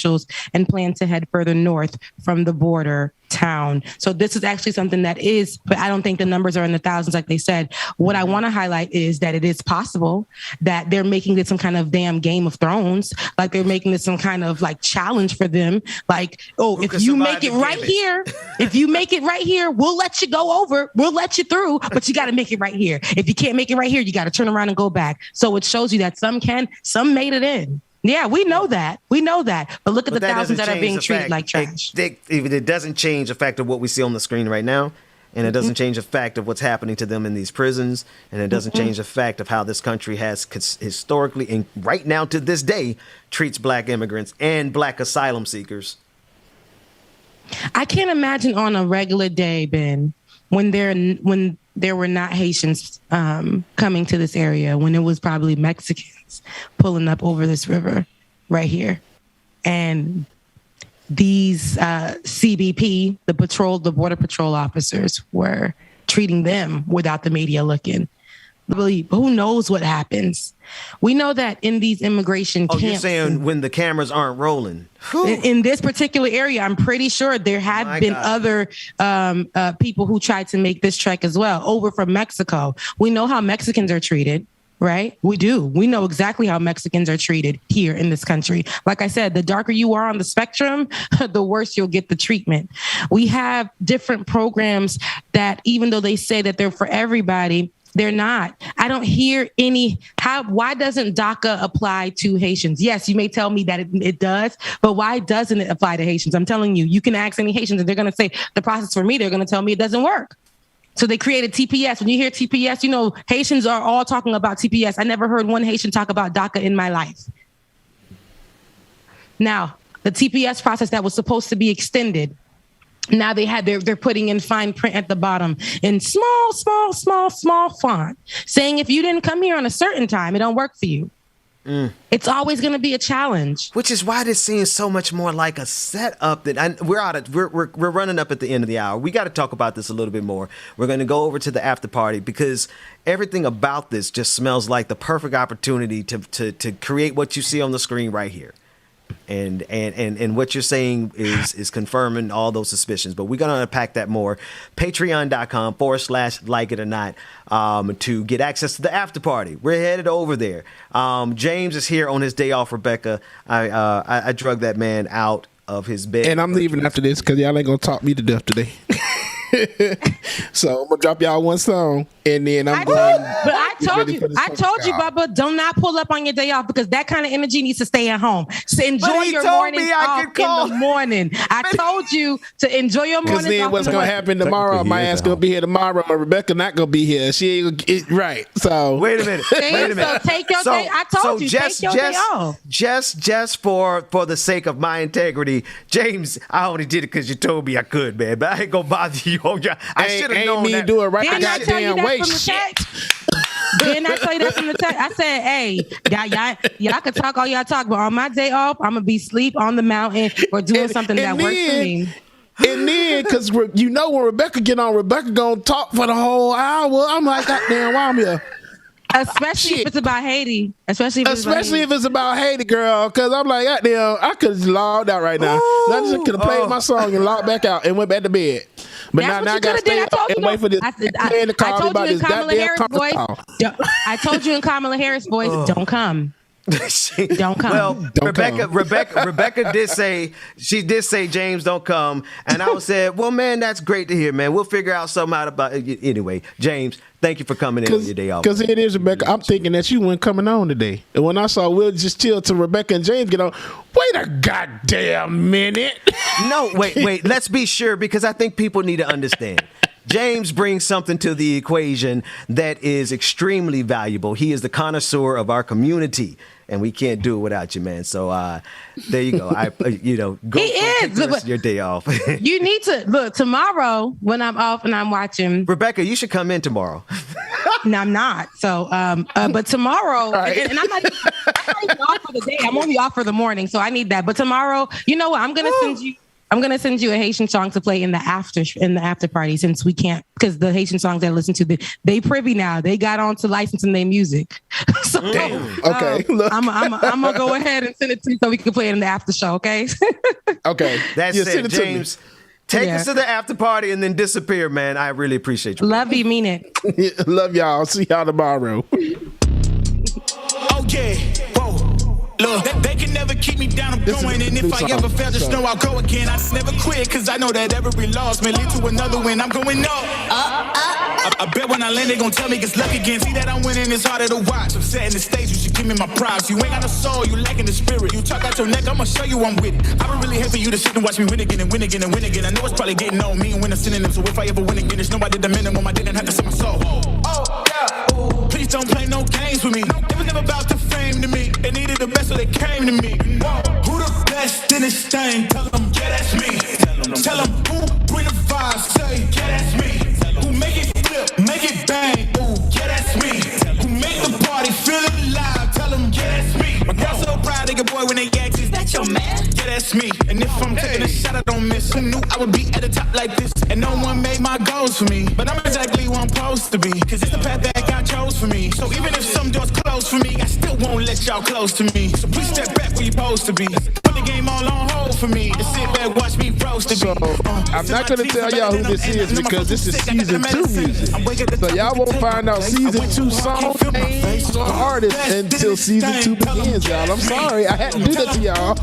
and plan to head further north from the border town. So this is actually something that is, but I don't think the numbers are in the thousands like they said. What I want to highlight is that it is possible that they're making this some kind of damn Game of Thrones, like they're making this some kind of like challenge for them. Like, oh, if you make it right here, we'll let you go over, we'll let you through, but you got to make it right here. If you can't make it right here, you got to turn around and go back. So it shows you that some can, some made it in. Yeah, we know that. But look at the thousands that are being treated like trash. It doesn't change the fact of what we see on the screen right now. And it doesn't change the fact of what's happening to them in these prisons. And it doesn't change the fact of how this country has historically, and right now to this day, treats black immigrants and black asylum seekers. I can't imagine on a regular day, Ben, when there were not Haitians coming to this area, when it was probably Mexicans pulling up over this river right here. And these CBP, the Border Patrol officers, were treating them without the media looking. Really, who knows what happens? We know that in these immigration camps. You're saying when the cameras aren't rolling? In this particular area, I'm pretty sure there have been other people who tried to make this trek as well, over from Mexico. We know how Mexicans are treated, right? We do. We know exactly how Mexicans are treated here in this country. Like I said, the darker you are on the spectrum, the worse you'll get the treatment. We have different programs that, even though they say that they're for everybody, they're not. I don't hear why doesn't DACA apply to Haitians? Yes, you may tell me that it does, but why doesn't it apply to Haitians? I'm telling you, you can ask any Haitians and they're going to say the process for me, they're going to tell me it doesn't work. So they created TPS. When you hear TPS, you know, Haitians are all talking about TPS. I never heard one Haitian talk about DACA in my life. Now, the TPS process that was supposed to be extended, now they're putting in fine print at the bottom in small font, saying if you didn't come here on a certain time, it don't work for you. It's always going to be a challenge. Which is why this seems so much more like a setup that we're running up at the end of the hour. We got to talk about this a little bit more. We're going to go over to the after party because everything about this just smells like the perfect opportunity to create what you see on the screen right here. And what you're saying is confirming all those suspicions, but we're going to unpack that more. Patreon.com/LikeItOrNot to get access to the after party. We're headed over there. James is here on his day off. Rebecca, I drug that man out of his bed. And I'm leaving after this because y'all ain't going to talk me to death today. So I'm gonna drop y'all one song, and then I'm going. But I told you, Bubba, do not pull up on your day off because that kind of energy needs to stay at home. So enjoy your morning off in the morning. I told you to enjoy your morning. Because then what's gonna happen tomorrow? My ass gonna be here tomorrow, and Rebecca not gonna be here. She ain't right. So wait a minute. So take your day. I told you, take your day off. Just for the sake of my integrity, James, I only did it because you told me I could, man. But I ain't gonna bother you. I should have known that. Do it right Didn't I tell you goddamn that way. from the text? Didn't I tell you that from the text? I said, hey, y'all can talk all y'all talk, but on my day off, I'm gonna be asleep on the mountain or doing something that works for me. And then, because you know when Rebecca get on, Rebecca gonna talk for the whole hour. I'm like, goddamn, why I'm here? Especially if it's about Haiti. Especially if it's about Haiti, girl. Because I'm like, goddamn, I could have logged out right now. I just could have played my song and logged back out and went back to bed. But now I got to stay up and wait for this man to call me about this goddamn conference call. I told you in Kamala Harris' voice, don't come. Don't come. Well, Rebecca did say James don't come, and I said, well, man, that's great to hear, man. We'll figure out something out about it. Anyway, James, thank you for coming in on your day off. Because it is Rebecca. I'm thinking that you weren't coming on today, and when I saw Will just chill till Rebecca and James get on, wait a goddamn minute. No, wait. Let's be sure because I think people need to understand. James brings something to the equation that is extremely valuable. He is the connoisseur of our community, and we can't do it without you, man. So there you go. Go take the rest of your day off. You need to look tomorrow when I'm off and I'm watching. Rebecca, you should come in tomorrow. No, I'm not. So, but tomorrow, and I'm not even off for the day. I'm only off for the morning, so I need that. But tomorrow, you know what? I'm gonna send you a Haitian song to play in the after party since we can't, because the Haitian songs I listen to, they privy now. They got on to licensing their music. So, damn. Okay. I'm gonna go ahead and send it to you so we can play it in the after show. Okay. Okay. That's it, James. Take us to the after party and then disappear, man. I really appreciate you. Love you, mean it. Love y'all. See y'all tomorrow. Oh yeah. Whoa. Look, they can never keep me down, I'm going. And if I ever fail, just know I'll go again. I just never quit, cause I know that every loss may lead to another win. I'm going up. I bet when I land, they gon' tell me it's luck again. See that I'm winning, it's harder to watch. I'm setting the stage, you should give me my props. You ain't got no soul, you lacking the spirit. You talk out your neck, I'ma show you I'm with it. I would really hate for you to sit and watch me win again and win again and win again. I know it's probably getting on me and win a synonym. So if I ever win again, it's nobody the minimum. I didn't have to sell my soul. Oh, yeah. Ooh. Please don't play no games with me. It was never about the fame to me. They needed the best, so they came to me. Whoa. Who the best in this thing? Tell them, yeah, that's me. Tell them who bring the vibe, say, yeah, that's me. Who make it flip, make it bang, ooh, yeah, that's me. Who make the party feel alive, tell them, yeah, that's me. My girl so proud of your boy when they ask, is that your man? Yeah, that's me. And if I'm taking a shot, I don't miss. Who knew I would be at the top like this? And no one made my goals for me. But I'm exactly who I'm supposed to be. Cause it's the path that God chose for me. So even if some doors close for me, I still won't let y'all close to me. So please step back where you're supposed to be. Put the game all on hold for me. And sit back, watch me roast to be. I'm not going to tell y'all who this is because this is season 2 music. So y'all won't find out season 2 song names or artists until season 2 begins, y'all. I'm sorry. I had to do that to y'all.